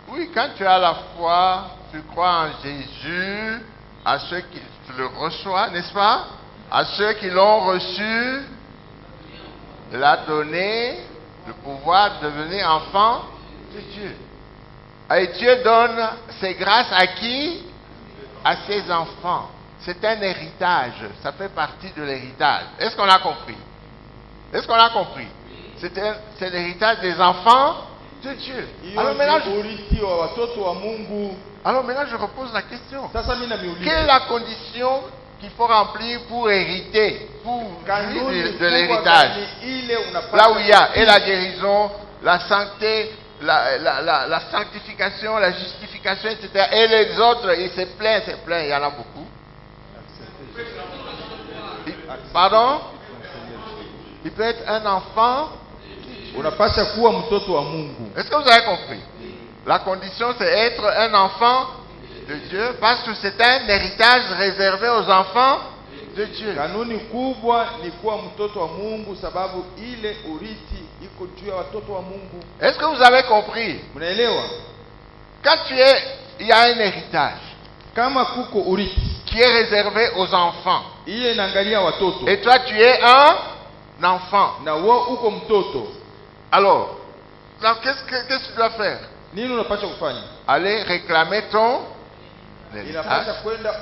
Oui, quand tu as la foi, tu crois en Jésus, à ceux qui le reçoivent, n'est-ce pas? À ceux qui l'ont reçu, il a donné le pouvoir de devenir enfant de Dieu. Et Dieu donne ses grâces à qui? À ses enfants. C'est un héritage, ça fait partie de l'héritage. Est-ce qu'on a compris? Est-ce qu'on a compris? C'est l'héritage des enfants de Dieu. Alors maintenant, je repose la question. Quelle est la condition qu'il faut remplir pour hériter, pour vivre de l'héritage? Là où il y a et la guérison, la santé, la sanctification, la justification, etc. Et les autres, et c'est plein, il y en a beaucoup. Pardon? Il peut être un enfant. Est-ce que vous avez compris? La condition c'est être un enfant de Dieu parce que c'est un héritage réservé aux enfants de Dieu. Kanuni kubwa ni kuwa mtoto wa Mungu sababu ile urithi iko juu ya watoto wa Mungu. Est-ce que vous avez compris? Mnaelewa? Quand il y a un héritage kama kuko urithi qui est réservé aux enfants. Ile inaangalia watoto. Et toi tu es un enfant. Na wewe uko mtoto. Alors qu'est-ce que tu dois faire? Nini unapaswa kufanya? Aller réclamer ton héritage.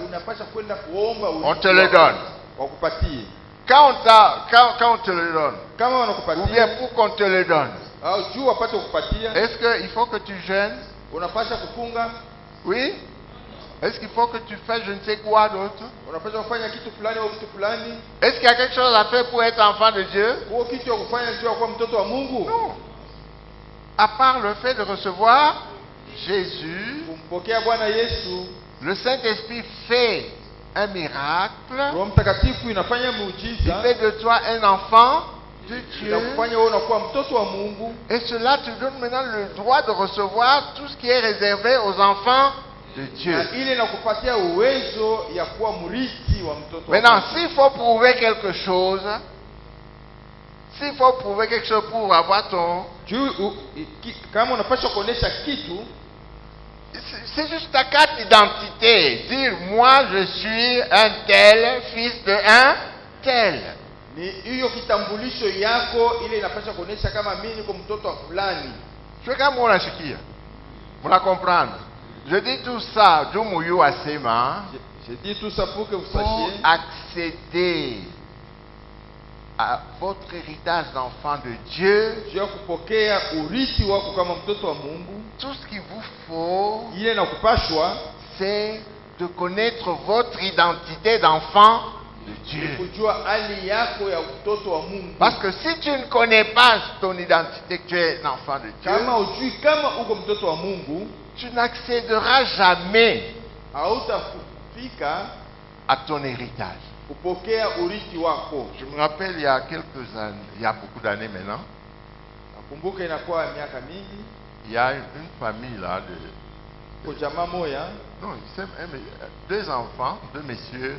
Unapaswa kwenda kuomba urithi. On te le donne. Wakupatie. Quand on te le donne. Kama wanakupatia. Ou bien pour qu'on te le donne. Au juu wapate kukupatia. Est-ce qu'il faut que tu jeûnes? Unapaswa kufunga? Oui. Est-ce qu'il faut que tu fasses je ne sais quoi d'autre? Unapaswa kufanya kitu fulani au kitu fulani? Est-ce qu'il y a quelque chose à faire pour être enfant de Dieu? Kwa kitu cha kufanya sio kwa mtoto wa Mungu? Non. À part le fait de recevoir Jésus, kumpokea Bwana Yesu, le Saint-Esprit fait un miracle. Roho Mtakatifu inafanya muujiza. Il fait de toi un enfant de Dieu. Inakufanya wewe unakuwa mtoto wa Mungu. Et cela te donne maintenant le droit de recevoir tout ce qui est réservé aux enfants de Dieu. Ile inakupatia uwezo ya kuwa mrithi wa mtoto. Maintenant, s'il faut prouver quelque chose, pour avoir ton... Kama unapaswa kuonesha kitu, c'est juste ta carte d'identité. Dire, moi je suis un tel, fils de un tel. Ni hiyo kitambulisho yako ile inapaswa kuonesha kama mimi niko mtoto wa fulani. Je kama unasikia. Muna comprendre. Je dis tout ça, Jumuyu asema. Je dis tout ça pour que vous sachiez. Pour accéder à votre héritage d'enfant de Dieu, tout ce qu'il vous faut, c'est de connaître votre identité d'enfant de Dieu. Parce que si tu ne connais pas ton identité que tu es un enfant de Dieu, tu n'accéderas jamais à ton héritage. Je me rappelle il y a quelques années, il y a beaucoup d'années maintenant, il y a une famille là non, deux enfants, deux messieurs,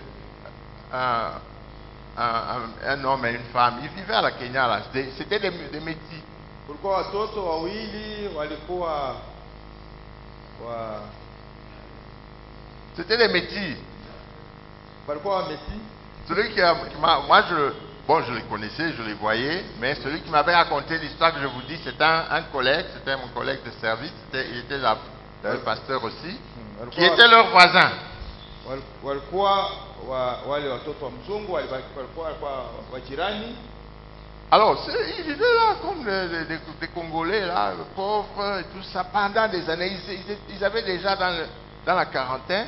un homme et une femme. Ils vivaient à la Kenya là. C'était des métis. Kulikuwa watoto wawili walikuwa C'était des métis. walikuwa wameti. Celui qui m'a, moi je les connaissais, je les voyais, mais celui qui m'avait raconté l'histoire que je vous dis, c'était un collègue, c'était mon collègue de service, il était le pasteur aussi, qui était leur voisin. Walikuwa wale watoto wa mzungu walikuwa wajirani. Alors, ils vivaient là comme des Congolais, là, pauvres et tout ça, pendant des années. Ils avaient déjà dans la quarantaine.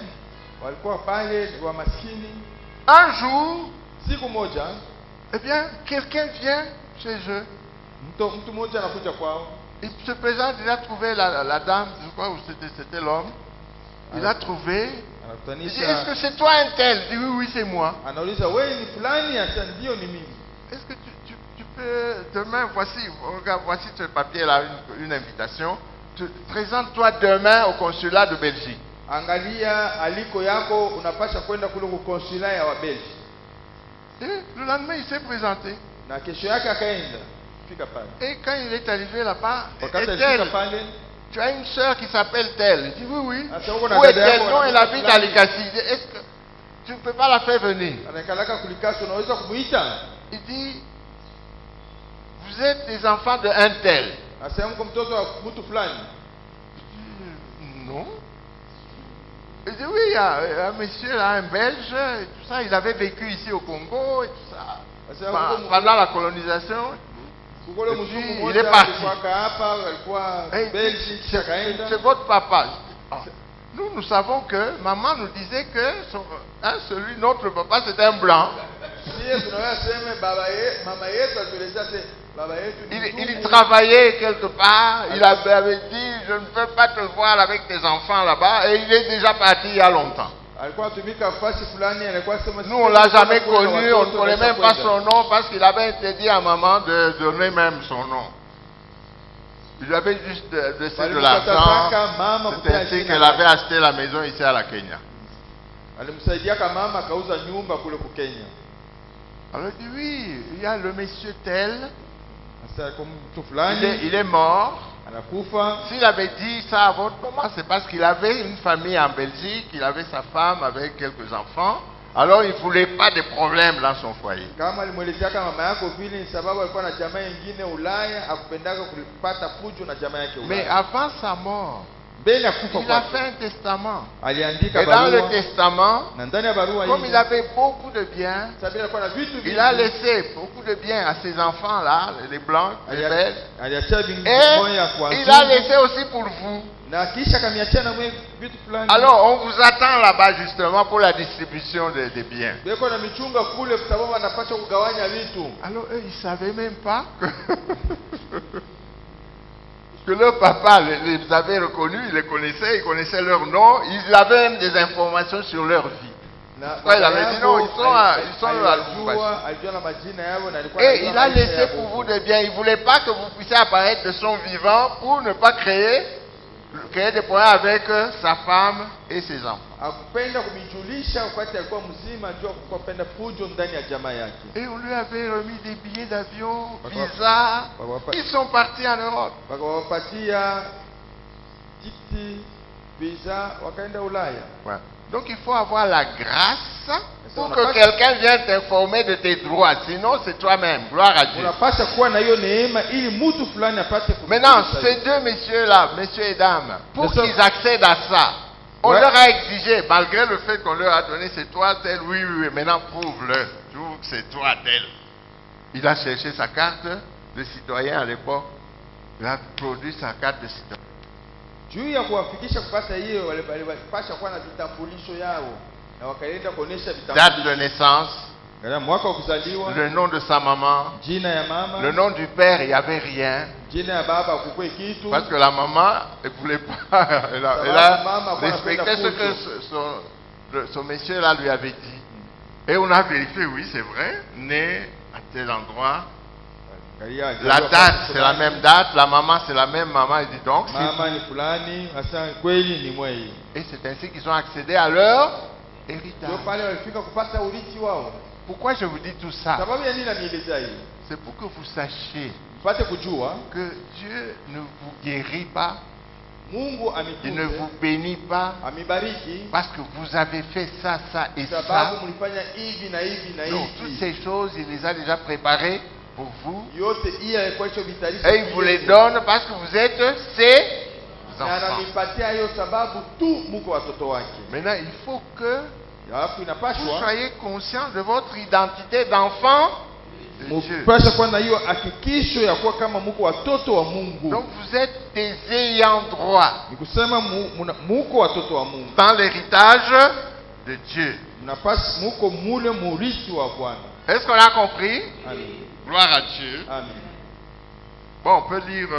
Walikuwa pale wa maskini. Un jour, Siku moja, eh bien, quelqu'un vient chez eux. mtu mmoja anakuja kwao. Il se présente, il a trouvé la dame, je crois que c'était l'homme. Il a trouvé. Il dit, est-ce que c'est toi un tel? Il dit, oui, c'est moi. Anauliza, wewe ni fulani? Asa ndio, ni mimi. Est-ce que tu peux, demain, voici, regarde, voici ce papier-là, une invitation. Présente-toi demain au consulat de Belgique. Angalia aliko yako, unapasha kwenda kule ku consulat ya Belgique. Et le lendemain, il s'est présenté. Na kesho yake akaenda fika pale. Et quand il est arrivé là-bas, Wakati et alifika pale, tu as une sœur qui s'appelle telle. Il dit, oui. asa uko na Où dada est-elle? yako? Non, elle habite à Likasi. Il dit, est-ce que tu ne peux pas la faire venir? Anakalaka kulikasi, unaweza kumuita? Il dit, vous êtes des enfants de un tel. Asa mko mtoto wa mtu fulani? Non. Il dit, oui, il y a un monsieur là, un Belge, et tout ça. Il avait vécu ici au Congo et tout ça. Asa Pendant la colonisation. kukole Et mzungu puis, il mmoja est parti. alikuwa hapa, alikuwa Et il dit, Belgique, akaenda. c'est votre papa. Ah. Nous savons que maman nous disait que notre papa c'était un blanc. Sisi tunaweza sema mama yetu atuelezea sema baba yetu ni Il mzungu. travaillait quelque part. Il avait dit, je ne peux pas te voir avec tes enfants là-bas. Et il est déjà parti il y a longtemps. Alikuwa tumika fasi fulani, alikuwa sema Nous, on ne l'a jamais connu, on ne connaît même pas son nom parce qu'il avait interdit à maman de donner même son nom. Il lui avait juste laissé de l'argent. C'est ainsi qu'elle avait acheté la maison ici à la Kenya. Alimsaidia kama mama akauza nyumba kule ku Kenya. Alors il dit, oui, il y a le monsieur tel. Sasa kwa mtu fulani Il est mort. anakufa. S'il avait dit ça à votre maman, c'est parce qu'il avait une famille en Belgique, il avait sa femme avec quelques enfants. Alors il ne voulait pas de problèmes dans son foyer. Kama alimwelezea kama mama yako vile ni sababu alikuwa na jamaa nyingine Ulaya, akupendaka kupata fujo na jamaa yake Mais Ulaya. avant sa mort, Mbele ya kufa il a fait kwake un testament. aliandika Et dans le barua, testament, na ndani ya barua comme hii il avait beaucoup de biens, sababu alikuwa na vitu vingi, il a laissé beaucoup de biens à ses enfants-là, les blancs, les belges. aliacha vingi Et moja kwa il a laissé aussi pour vous. na kisha kamiachana mwe vitu fulani. Alors on vous attend là-bas justement pour la distribution des biens. Beko na michunga kule kwa sababu anapaswa kugawanya vitu. Alors eux, ils ne savaient même pas que leur papa les avait reconnus, ils les connaissaient, ils connaissaient leur nom, ils avaient même des informations sur leur vie. Na il avait dit non, ils sont à Lubumbashi. alijua na majina yao na alikuwa Et il a laissé pour vous des biens. Il ne voulait pas que vous puissiez apparaître de son vivant pour ne pas créer des problèmes avec sa femme et ses enfants. akupenda kumijulisha wakati alikuwa mzima, ajua kupenda fujo ndani ya jamaa yake. Et on lui avait remis des billets d'avion, visa. Ils sont partis en Europe. Wakawapatia tikiti, visa, wakaenda Ulaya. Ouais. Donc il faut avoir la grâce pour que quelqu'un vienne t'informer de tes droits. Sinon c'est toi-même. Gloire à Dieu. Unapaswa kuwa na hiyo neema ili mtu fulani apate Maintenant, ces deux messieurs-là, messieurs et dames, pour C'est ça. qu'ils accèdent à ça, on Ouais. leur a exigé, malgré le fait qu'on leur a donné c'est toi tel, oui, maintenant prouve-le. Prouve que c'est toi tel. Il a cherché sa carte de citoyen à l'époque. Il a produit sa carte de citoyen. juu ya kuwafikisha kupata hiyo, walipasha kuwa na vitambulisho yao na wakaenda kuonesha Date vitambulisho. de naissance, Mwaka wa kuzaliwa, le nom de sa maman, jina ya mama, le nom du père, il n'y avait rien. jina ya baba, kukwe kitu. Parce que la maman, elle ne voulait pas, elle a respecté ce que son monsieur-là lui avait dit. Et on a vérifié, oui, c'est vrai, né à tel endroit. La date, c'est la même date. La maman, c'est la même maman. Il dit donc, mama ni fulani, asa kweli ni mwei. et c'est ainsi qu'ils ont accédé à leur héritage. Ndio pale walifika kupata urithi wao. Pourquoi je vous dis tout ça? Sababu ya nini nanielezea hii? C'est pour que vous sachiez Mpate kujua que Dieu ne vous guérit pas, Mungu il ne ametunza, vous bénit pas, amebariki parce que vous avez fait ça, ça et ça. sababu mlifanya hivi na hivi na Non, toutes hivi. ces choses, il les a déjà préparées pour vous. Yote hii alikuwa vitarisha. Et il vous les donne parce que vous êtes ses Na enfants. ananipatia hiyo sababu tu muko watoto wake. Maintenant, il faut que Alafu vous inapashwa soyez conscient de votre identité d'enfant de Dieu. mupasha kuwa na hiyo hakikisho ya kuwa kama muko watoto wa Mungu. Donc vous êtes des ayants droit Ni kusema muko watoto wa Mungu. dans l'héritage de Dieu. Mnapaswa muko mule murithi wa Bwana. Est-ce qu'on a compris? Amen. Gloire à Dieu. Amen. Bon, on peut lire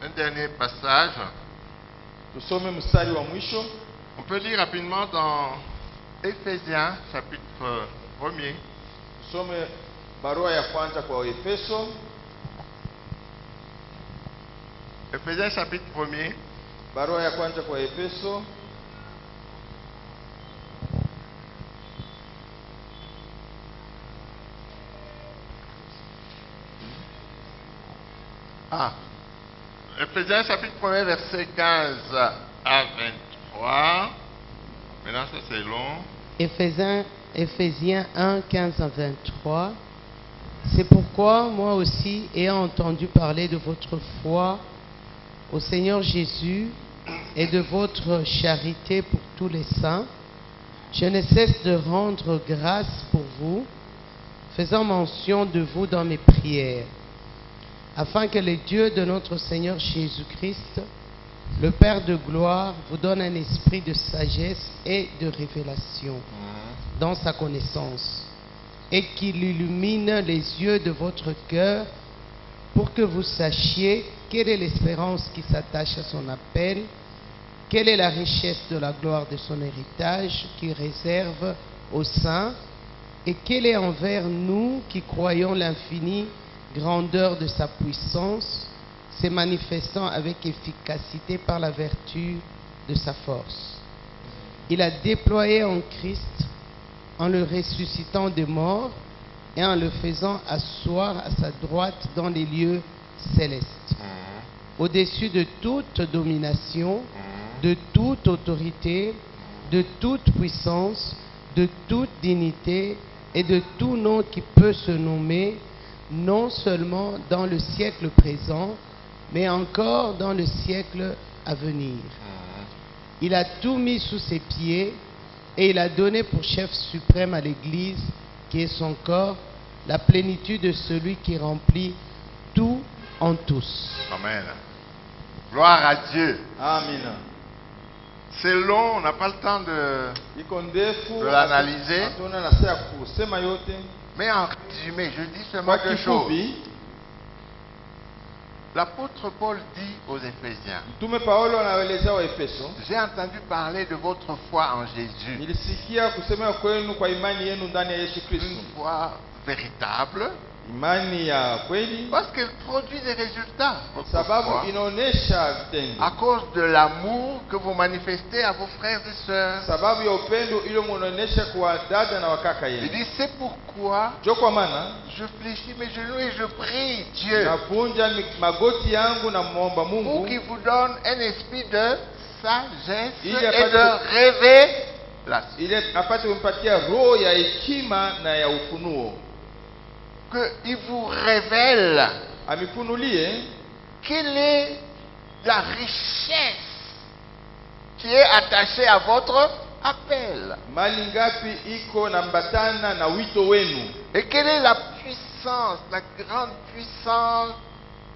un dernier passage. Tusome mstari wa mwisho. On peut lire rapidement dans Éphésiens chapitre 1er. Tusome barua ya kwanza kwa Efeso. Éphésiens chapitre 1er. Barua ya kwanza kwa Efeso. Ah. Éphésiens chapitre 1er, verset 15 à 23. Maintenant, ça c'est long. Éphésiens 1, 15 à 23. C'est pourquoi moi aussi, ayant entendu parler de votre foi au Seigneur Jésus et de votre charité pour tous les saints, je ne cesse de rendre grâce pour vous, faisant mention de vous dans mes prières, afin que le Dieu de notre Seigneur Jésus-Christ, le Père de gloire, vous donne un esprit de sagesse et de révélation dans sa connaissance, et qu'il illumine les yeux de votre cœur pour que vous sachiez quelle est l'espérance qui s'attache à son appel, quelle est la richesse de la gloire de son héritage qu'il réserve aux saints, et quelle est envers nous qui croyons l'infinie grandeur de sa puissance, se manifestant avec efficacité par la vertu de sa force. Il a déployé en Christ en le ressuscitant des morts et en le faisant asseoir à sa droite dans les lieux célestes, au-dessus de toute domination, de toute autorité, de toute puissance, de toute dignité et de tout nom qui peut se nommer, non seulement dans le siècle présent, mais encore dans le siècle à venir. Il a tout mis sous ses pieds et il a donné pour chef suprême à l'Église, qui est son corps, la plénitude de celui qui remplit tout en tous. Amen. Gloire à Dieu. Amen. C'est long, on n'a pas le temps de l'analyser. Hatuna nafasi ya kusema yote. Mais en résumé, je dis seulement Kwa deux choses. kifupi, L'apôtre Paul dit aux Éphésiens, Mtume Paulo anaelezea wa Efeso, j'ai entendu parler de votre foi en Jésus, nilisikia kusema kwenu kwa imani yenu ndani ya Yesu Kristo. une foi véritable, Imani ya kweli parce qu'elle produit des résultats. Votre foi, sababu inaonesha vitendo. à cause de l'amour que vous manifestez à vos frères et sœurs. Sababu ya upendo ile munaonesha kwa dada na wakaka Il yenu. dit, c'est pourquoi Jo kwa maana je fléchis mes genoux et je prie Dieu navunja magoti yangu na muomba pour Mungu qu'il vous donne un esprit de sagesse Il y a et pas de révélation. ili apate kumpatia roho ya hekima na ya ufunuo. Qu'il vous révèle Amifunulie quelle est la richesse qui est attachée à votre appel. mali ngapi iko na mbatana na wito wenu, Et quelle est la puissance, la grande puissance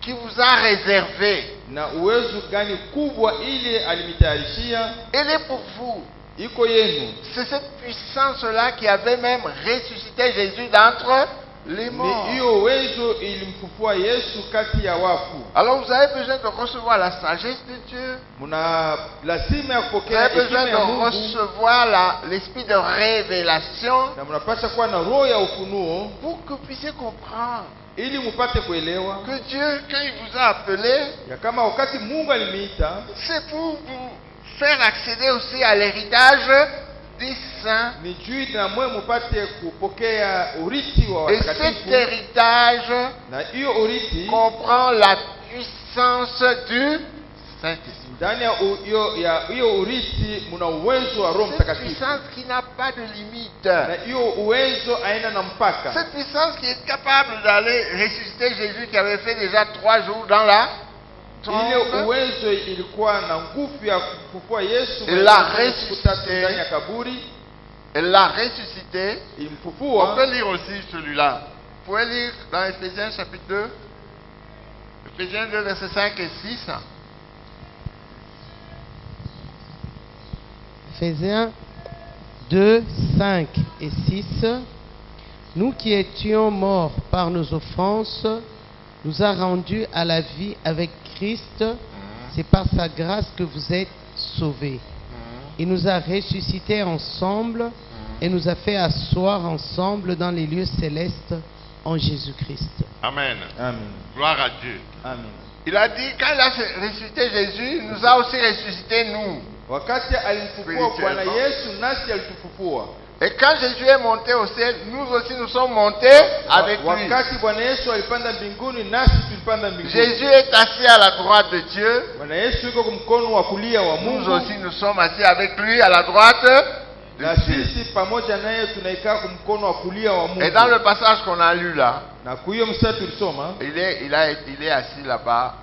qui vous a réservée. na uwezo gani kubwa ile alimitayarishia Elle est pour vous. iko yenu. C'est cette puissance-là qui avait même ressuscité Jésus d'entre les morts. Ni hiyo uwezo ilimfufua Yesu kati ya wafu. Alors vous avez besoin de recevoir la sagesse de Dieu. Muna lazima ya Vous kupokea avez besoin hekima ya de Mungu recevoir l'esprit de révélation na mnapaswa kuwa na roho ya ufunuo pour que vous puissiez comprendre ili mupate kuelewa que Dieu, quand il vous a appelé, ya kama wakati Mungu alimiita c'est pour vous faire accéder aussi à l'héritage des saints. ni juu na mwe mupate kupokea urithi wa Et cet watakatifu, héritage na hiyo urithi comprend la puissance du Saint-Esprit. ndani ya hiyo urithi muna uwezo wa Roho Cette Mtakatifu, puissance qui n'a pas de limite. na hiyo uwezo haina na mpaka. Cette puissance qui est capable d'aller ressusciter Jésus qui avait fait déjà 3 jours dans la Ile tombe. uwezo ilikuwa na nguvu ya kufufua Yesu Il l'a siku tatu ressuscité. ndani ya kaburi, Elle l'a ressuscité. On ilimfufua. peut lire aussi celui-là. Vous pouvez lire dans Ephésiens chapitre 2. Ephésiens 2, versets 5 et 6. Éphésiens 2, 5 et 6. Nous qui étions morts par nos offenses, nous a rendus à la vie avec Christ. C'est par sa grâce que vous êtes sauvés. Il nous a ressuscités ensemble et nous a fait asseoir ensemble dans les lieux célestes en Jésus-Christ. Amen. Amen. Gloire à Dieu. Amen. Il a dit, quand il a ressuscité Jésus, il nous a aussi ressuscité nous. Wakati alimfufua Bwana Yesu, nasi alitufufua. Et quand Jésus est monté au ciel, nous aussi nous sommes montés avec lui. Wakati Bwana Yesu alipanda mbinguni, nasi tulipanda mbinguni. Jésus est assis à la droite de Dieu. Bwana Yesu yuko kwa mkono wa kulia wa Nous Mungu, aussi nous sommes assis avec lui à la droite na de Dieu. sisi pamoja naye tunaikaa kwa mkono wa kulia wa Mungu. Et dans le passage qu'on a lu là, Na kwa hiyo mstari tulisoma, il est assis là-bas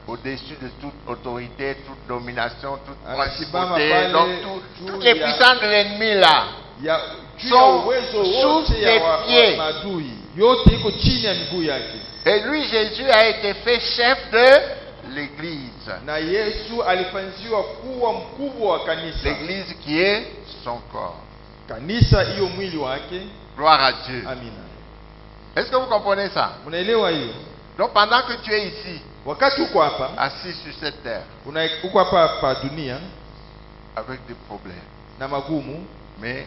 au-dessus de toute autorité, toute domination, toute Anasimama principauté, pale donc juu toutes les ya- puissances de l'ennemi là. ya juu ya Sont uwezo sous wote ses ya pieds. maadui yote iko chini ya miguu yake. Et lui, Jésus, a été fait chef de l'Église. Na Yesu alifanyiwa kuwa mkubwa wa kanisa. L'Église qui est son corps. Kanisa hiyo mwili wake. Gloire à Dieu. Amina. Est-ce que vous comprenez ça? Unaelewa hiyo? Donc pendant que tu es ici, Wakati uko hapa, assis sur cette terre, uko hapa dunia avec des problèmes, na magumu, mais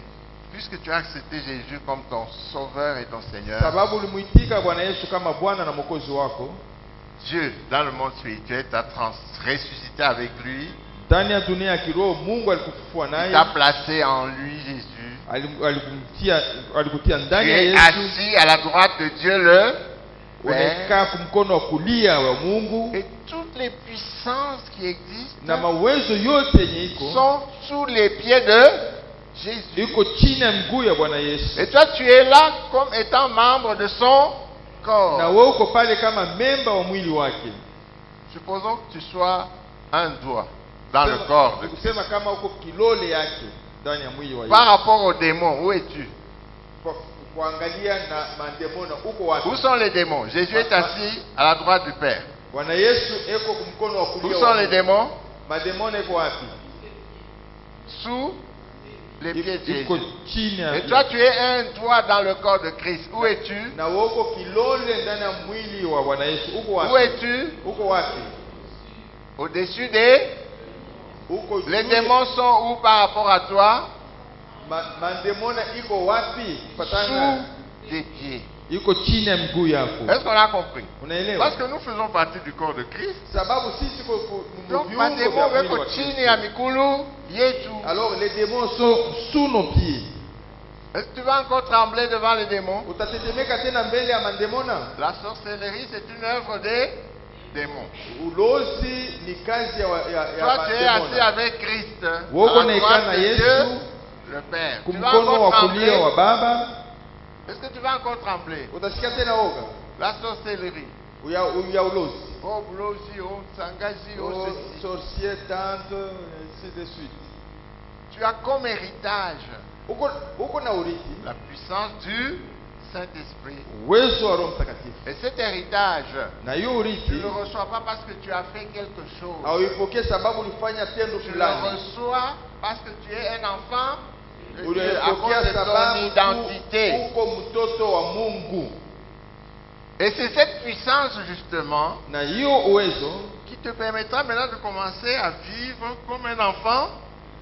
puisque tu as accepté Jésus comme ton sauveur et ton Seigneur, sababu ulimuitika Bwana Yesu kama Bwana na Mwokozi wako, Dieu, dans le monde spirituel, t'a ressuscité avec lui, ndani ya dunia ya kiroho Mungu alikufufua il naye, t'a placé en lui, Jésus. alikutia Tu ndani ya es Yesu, assis à la droite de Dieu le Père. unakaa kwa mkono wa kulia wa Mungu, Et toutes les puissances qui na existent mawezo yote yenye iko sont sous les pieds de Jésus. iko chini ya mguu ya Bwana Yesu. Et toi, tu es là comme étant membre de son Na corps. wewe uko pale kama memba wa mwili wake. Supposons que tu sois un doigt dans le corps de Christ. Kusema kama uko kilole yake ndani ya mwili wa Par Yesu. rapport aux démons, où es-tu? Kuangalia na mandemona uko wapi? Où sont les démons? Jésus est assis à la droite du Père. Bwana Yesu eko kwa mkono wa Où kulia sont wa les Mungu. démons? Mademona iko wapi? Sous les pieds de Iko Jésus. chini ya. Et toi, tu es un doigt dans le corps de Christ. Où es-tu? Na wewe uko kilole ndani ya mwili wa Bwana Yesu. Uko Où wapi? es-tu? Uko wapi? Au-dessus des... Uko Les juu- démons sont où par rapport à toi? Mandemona iko wapi? Patana. Sous tes pieds. Iko chini ya miguu yako. Est-ce qu'on a compris? Unaelewa? Parce que nous faisons partie du corps de Christ. Sababu sisi kwa Donc, viungo mademo vya mwili weko wa chini Kristo. ya mikulu yetu. Alors les démons sont sous nos pieds. Est-ce que tu vas encore trembler devant les démons? Utatetemeka tena mbele ya mandemona? La sorcellerie, c'est une œuvre des démons. Ulozi ni kazi ya Toi, tu es assis mandemona. avec Christ. Woko À la naika droite na de Yesu, Dieu, le Père. Tu vas kumkono encore wa kulia wa trembler. Baba. Est-ce que tu vas encore trembler? Utasikia tena oga La sorcellerie. ya ulozi. Oh, blosi, oh, sangazi, oh, Oh, ceci. sorcier, tante, ainsi de suite. Tu as comme héritage Uko na urithi la puissance du Saint-Esprit. uwezo wa Roho Mtakatifu. Et cet héritage, Na hiyo tu urithi ne le reçois pas parce que tu as fait quelque chose. hauipokee sababu ulifanya tendo Tu le fulani. reçois parce que tu es un enfant de Dieu à Unaipokea cause de ton sababu identité. uko mtoto wa Mungu. Et c'est cette puissance justement Na hiyo uwezo qui te permettra maintenant de commencer à vivre comme un enfant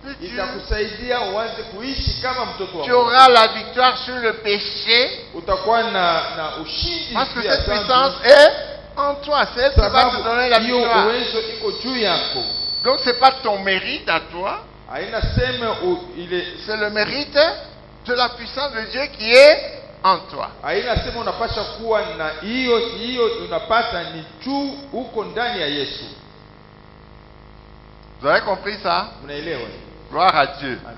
de Dieu. itakusaidia uanze kuishi kama mtoto wa Tu Mungu. auras la victoire sur le péché. Utakuwa na ushindi Parce que juu ya cette dhambi, puissance est en toi. C'est elle qui va te sababu donner la hiyo victoire. uwezo iko juu yako. Donc ce n'est pas ton mérite à toi. Haina seme ile, C'est le mérite de la puissance de Dieu qui est en toi. haina sema unapasha kuwa na hiyo unapata ni juu huko ndani ya Yesu. Vous avez compris ça? Mnaelewa? Gloire à Dieu. Amen.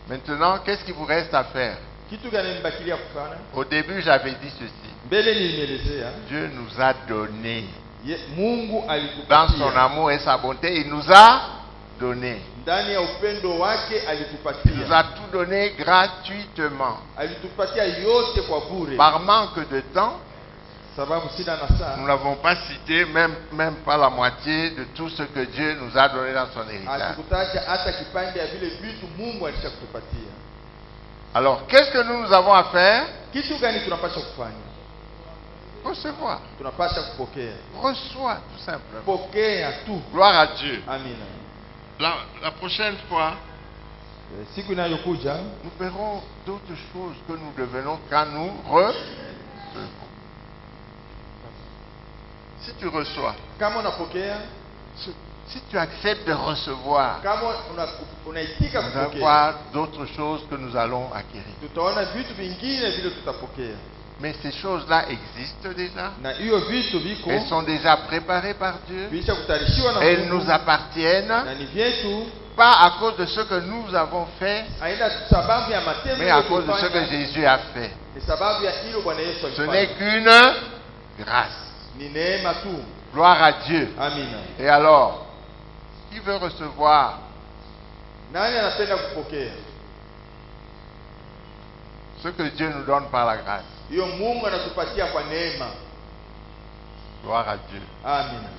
Maintenant, qu'est-ce qu'il vous reste à faire? Kitu gani mbakilia kufanya? Au début, j'avais dit ceci. Mbele nilielezea, Dieu nous a donné. Mungu Dans alitupatia. son amour et sa bonté, il nous a donné. Ndani ya upendo wake Il nous alitupatia. a tout donné gratuitement. Alitupatia yote kwa bure. Par manque de temps, Sababu sina na nous saa. n'avons pas cité même pas la moitié de tout ce que Dieu nous a donné dans son héritage. Hatukutaja hata kipande ya vile vitu Mungu alishakutupatia. Alors, qu'est-ce que nous avons à faire? Kitu gani tunapasha kufanya? Recevoir. Tunapasha kupokea. Reçois, tout simplement. Pokea tu. Gloire à Dieu. Amina. La prochaine fois, Siku inayokuja nous verrons d'autres choses que nous devenons quand nous recevons. Si tu reçois, kama unapokea, si tu acceptes de recevoir, kama unaitika nous allons kupokea, voir d'autres choses que nous allons acquérir. tutaona vitu vingine vile tutapokea. Mais ces choses-là existent déjà. Na hiyo vitu viko Elles sont déjà préparées par Dieu. visha kutarishiwa na Elles Mungu nous appartiennent, na ni vyetu, pas à cause de ce que nous avons fait, haina sababu ya matendo mais à yetu cause de ce que kufanya, Jésus a fait. ni sababu ya hilo Bwana Yesu Ce n'est alifanya. qu'une grâce. Ni neema tu. Gloire à Dieu. Amina. Et alors, qui veut recevoir Nani anapenda kupokea? ce que Dieu nous donne par la grâce? Hiyo Mungu anatupatia kwa neema. Gloire à Dieu. Amina.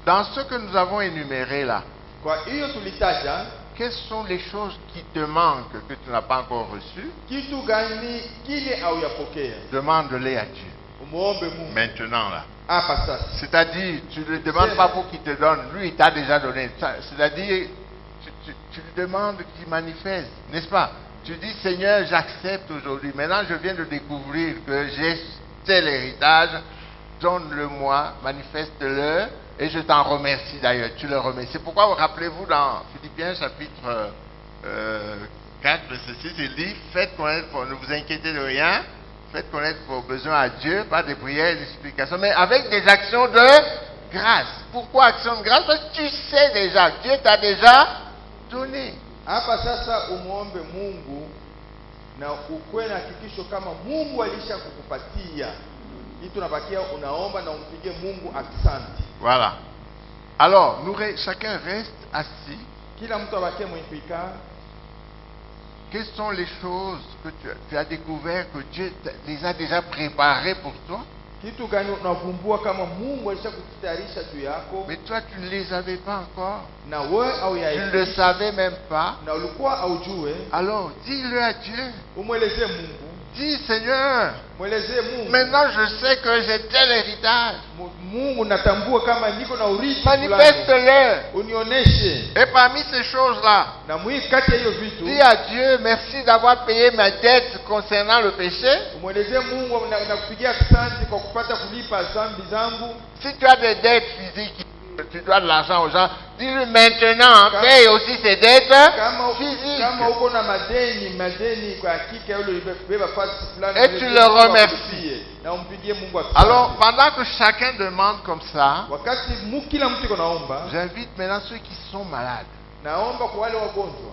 Dans ce que nous avons énuméré là, Kwa hiyo tulitaja quelles sont les choses qui te manquent que tu n'as pas encore reçues? kitu gani kile au yapokea. Demande-les à Dieu. Umuombe Mungu. Maintenant là. Hapa sasa. C'est-à-dire, tu ne le demandes pas pour qu'il te donne. Lui, il t'a déjà donné. C'est-à-dire, tu lui demandes qu'il manifeste, n'est-ce pas? Tu dis, Seigneur, j'accepte aujourd'hui. Maintenant, je viens de découvrir que j'ai tel héritage. Donne-le-moi, manifeste-le. Et je t'en remercie d'ailleurs. Tu le remercies. C'est pourquoi, rappelez-vous, dans Philippiens chapitre 4, verset 6, il dit, faites connaître, ne vous inquiétez de rien. Faites connaître vos besoins à Dieu par des prières et des supplications, mais avec des actions de grâce. Pourquoi actions de grâce? Parce que tu sais déjà, Dieu t'a déjà donné. Hapa sasa umuombe Mungu na ukuwe na hakikisho kama Mungu alisha kukupatia. Kitu nabakia unaomba na umpigie Mungu asante. Voilà. Alors, chacun reste assis. Kila mtu abakie mwenye kuikaa. Quelles sont les choses que tu as découvert que Dieu les a déjà préparées pour toi? Kitu gani unavumbua kama Mungu alisha kukitayarisha juu yako? Mais toi, tu ne les avais pas encore. Na wewe au Tu ya ne le savais même pas. na ulikuwa aujue, Alors, dis-le à Dieu. umwelezee Mungu. Dis, Seigneur, Mwelezee Mungu. maintenant je sais que j'ai tel héritage. Mungu natambua kama niko na urithi fulani. Manifeste-le. Unioneshe. Et parmi ces choses-là, Na kati ya hiyo vitu, dis à Dieu, merci d'avoir payé ma dette concernant le péché. umwelezee Mungu na kupigia asante kwa kupata kulipa dhambi zangu. Si tu as des dettes physiques, tu dois de l'argent aux gens, dis-lui maintenant, paye aussi ces dettes physiques. Kama uko na madeni kwa hakika yule beba fasi fulani. Et tu le remercies. Na umpigie Mungu asante. Alors, pendant que chacun demande comme ça, Wakati kila mtu naomba, j'invite maintenant ceux qui sont malades. naomba kwa wale wagonjwa.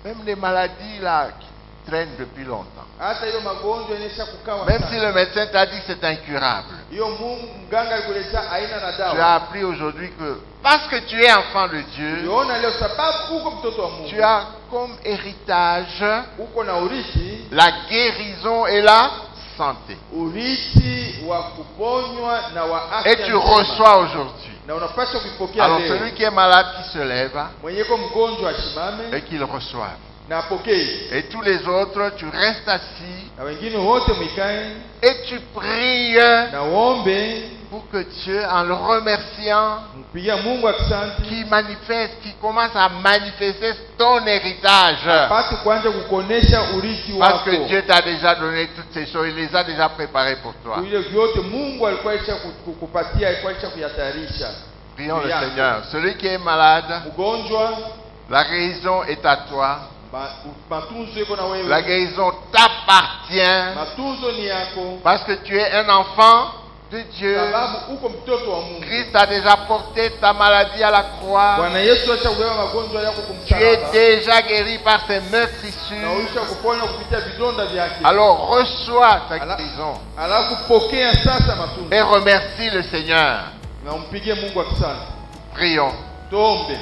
Même les maladies là qui traînent depuis longtemps. Hata hiyo magonjwa inaisha kukawa. Même si le médecin t'a dit que c'est incurable. Hiyo Mungu mganga alikuleta aina na dawa. Tu as appris aujourd'hui que parce que tu es enfant de Dieu, Uliona leo sababu uko mtoto wa Mungu. tu as comme héritage Uko na urithi, la guérison et la santé. urithi wa kuponywa na wa afya. Et tu njema. reçois aujourd'hui. Na unapaswa kupokea Alors leo. celui qui est malade qui se lève Mwenye ko mgonjwa asimame et qu'il reçoive. na apokee. Et tous les autres, tu restes assis Na wengine wote mwikae et tu pries na uombe pour que Dieu, en le remerciant, Mpigia Mungu asante. qui commence à manifester ton héritage. Apate kuanza kukonesha urithi Parce wako. que Dieu t'a déjà donné toutes ces choses, il les a déjà préparées pour toi. Vile vyote Mungu alikuwa aisha kukupatia, alikuwa aisha kuyatayarisha. Prions le Yeah. Seigneur. Celui qui est malade, Mgonjwa, la guérison est à toi. matunzo yako na wewe. La guérison t'appartient Matunzo ni yako. parce que tu es un enfant de Dieu. Sababu uko mtoto wa Mungu. Christ a déjà porté ta maladie à la croix. Bwana Yesu acha kubeba magonjwa yako Tu es kumsalaba. déjà guéri par ses Na meurtrissures. ulisha kuponywa kupitia vidonda vyake. Alors reçois ta guérison Alafu pokea sasa matunzo. et remercie le Seigneur. Na umpigie Mungu asante. Prions. Tuombe.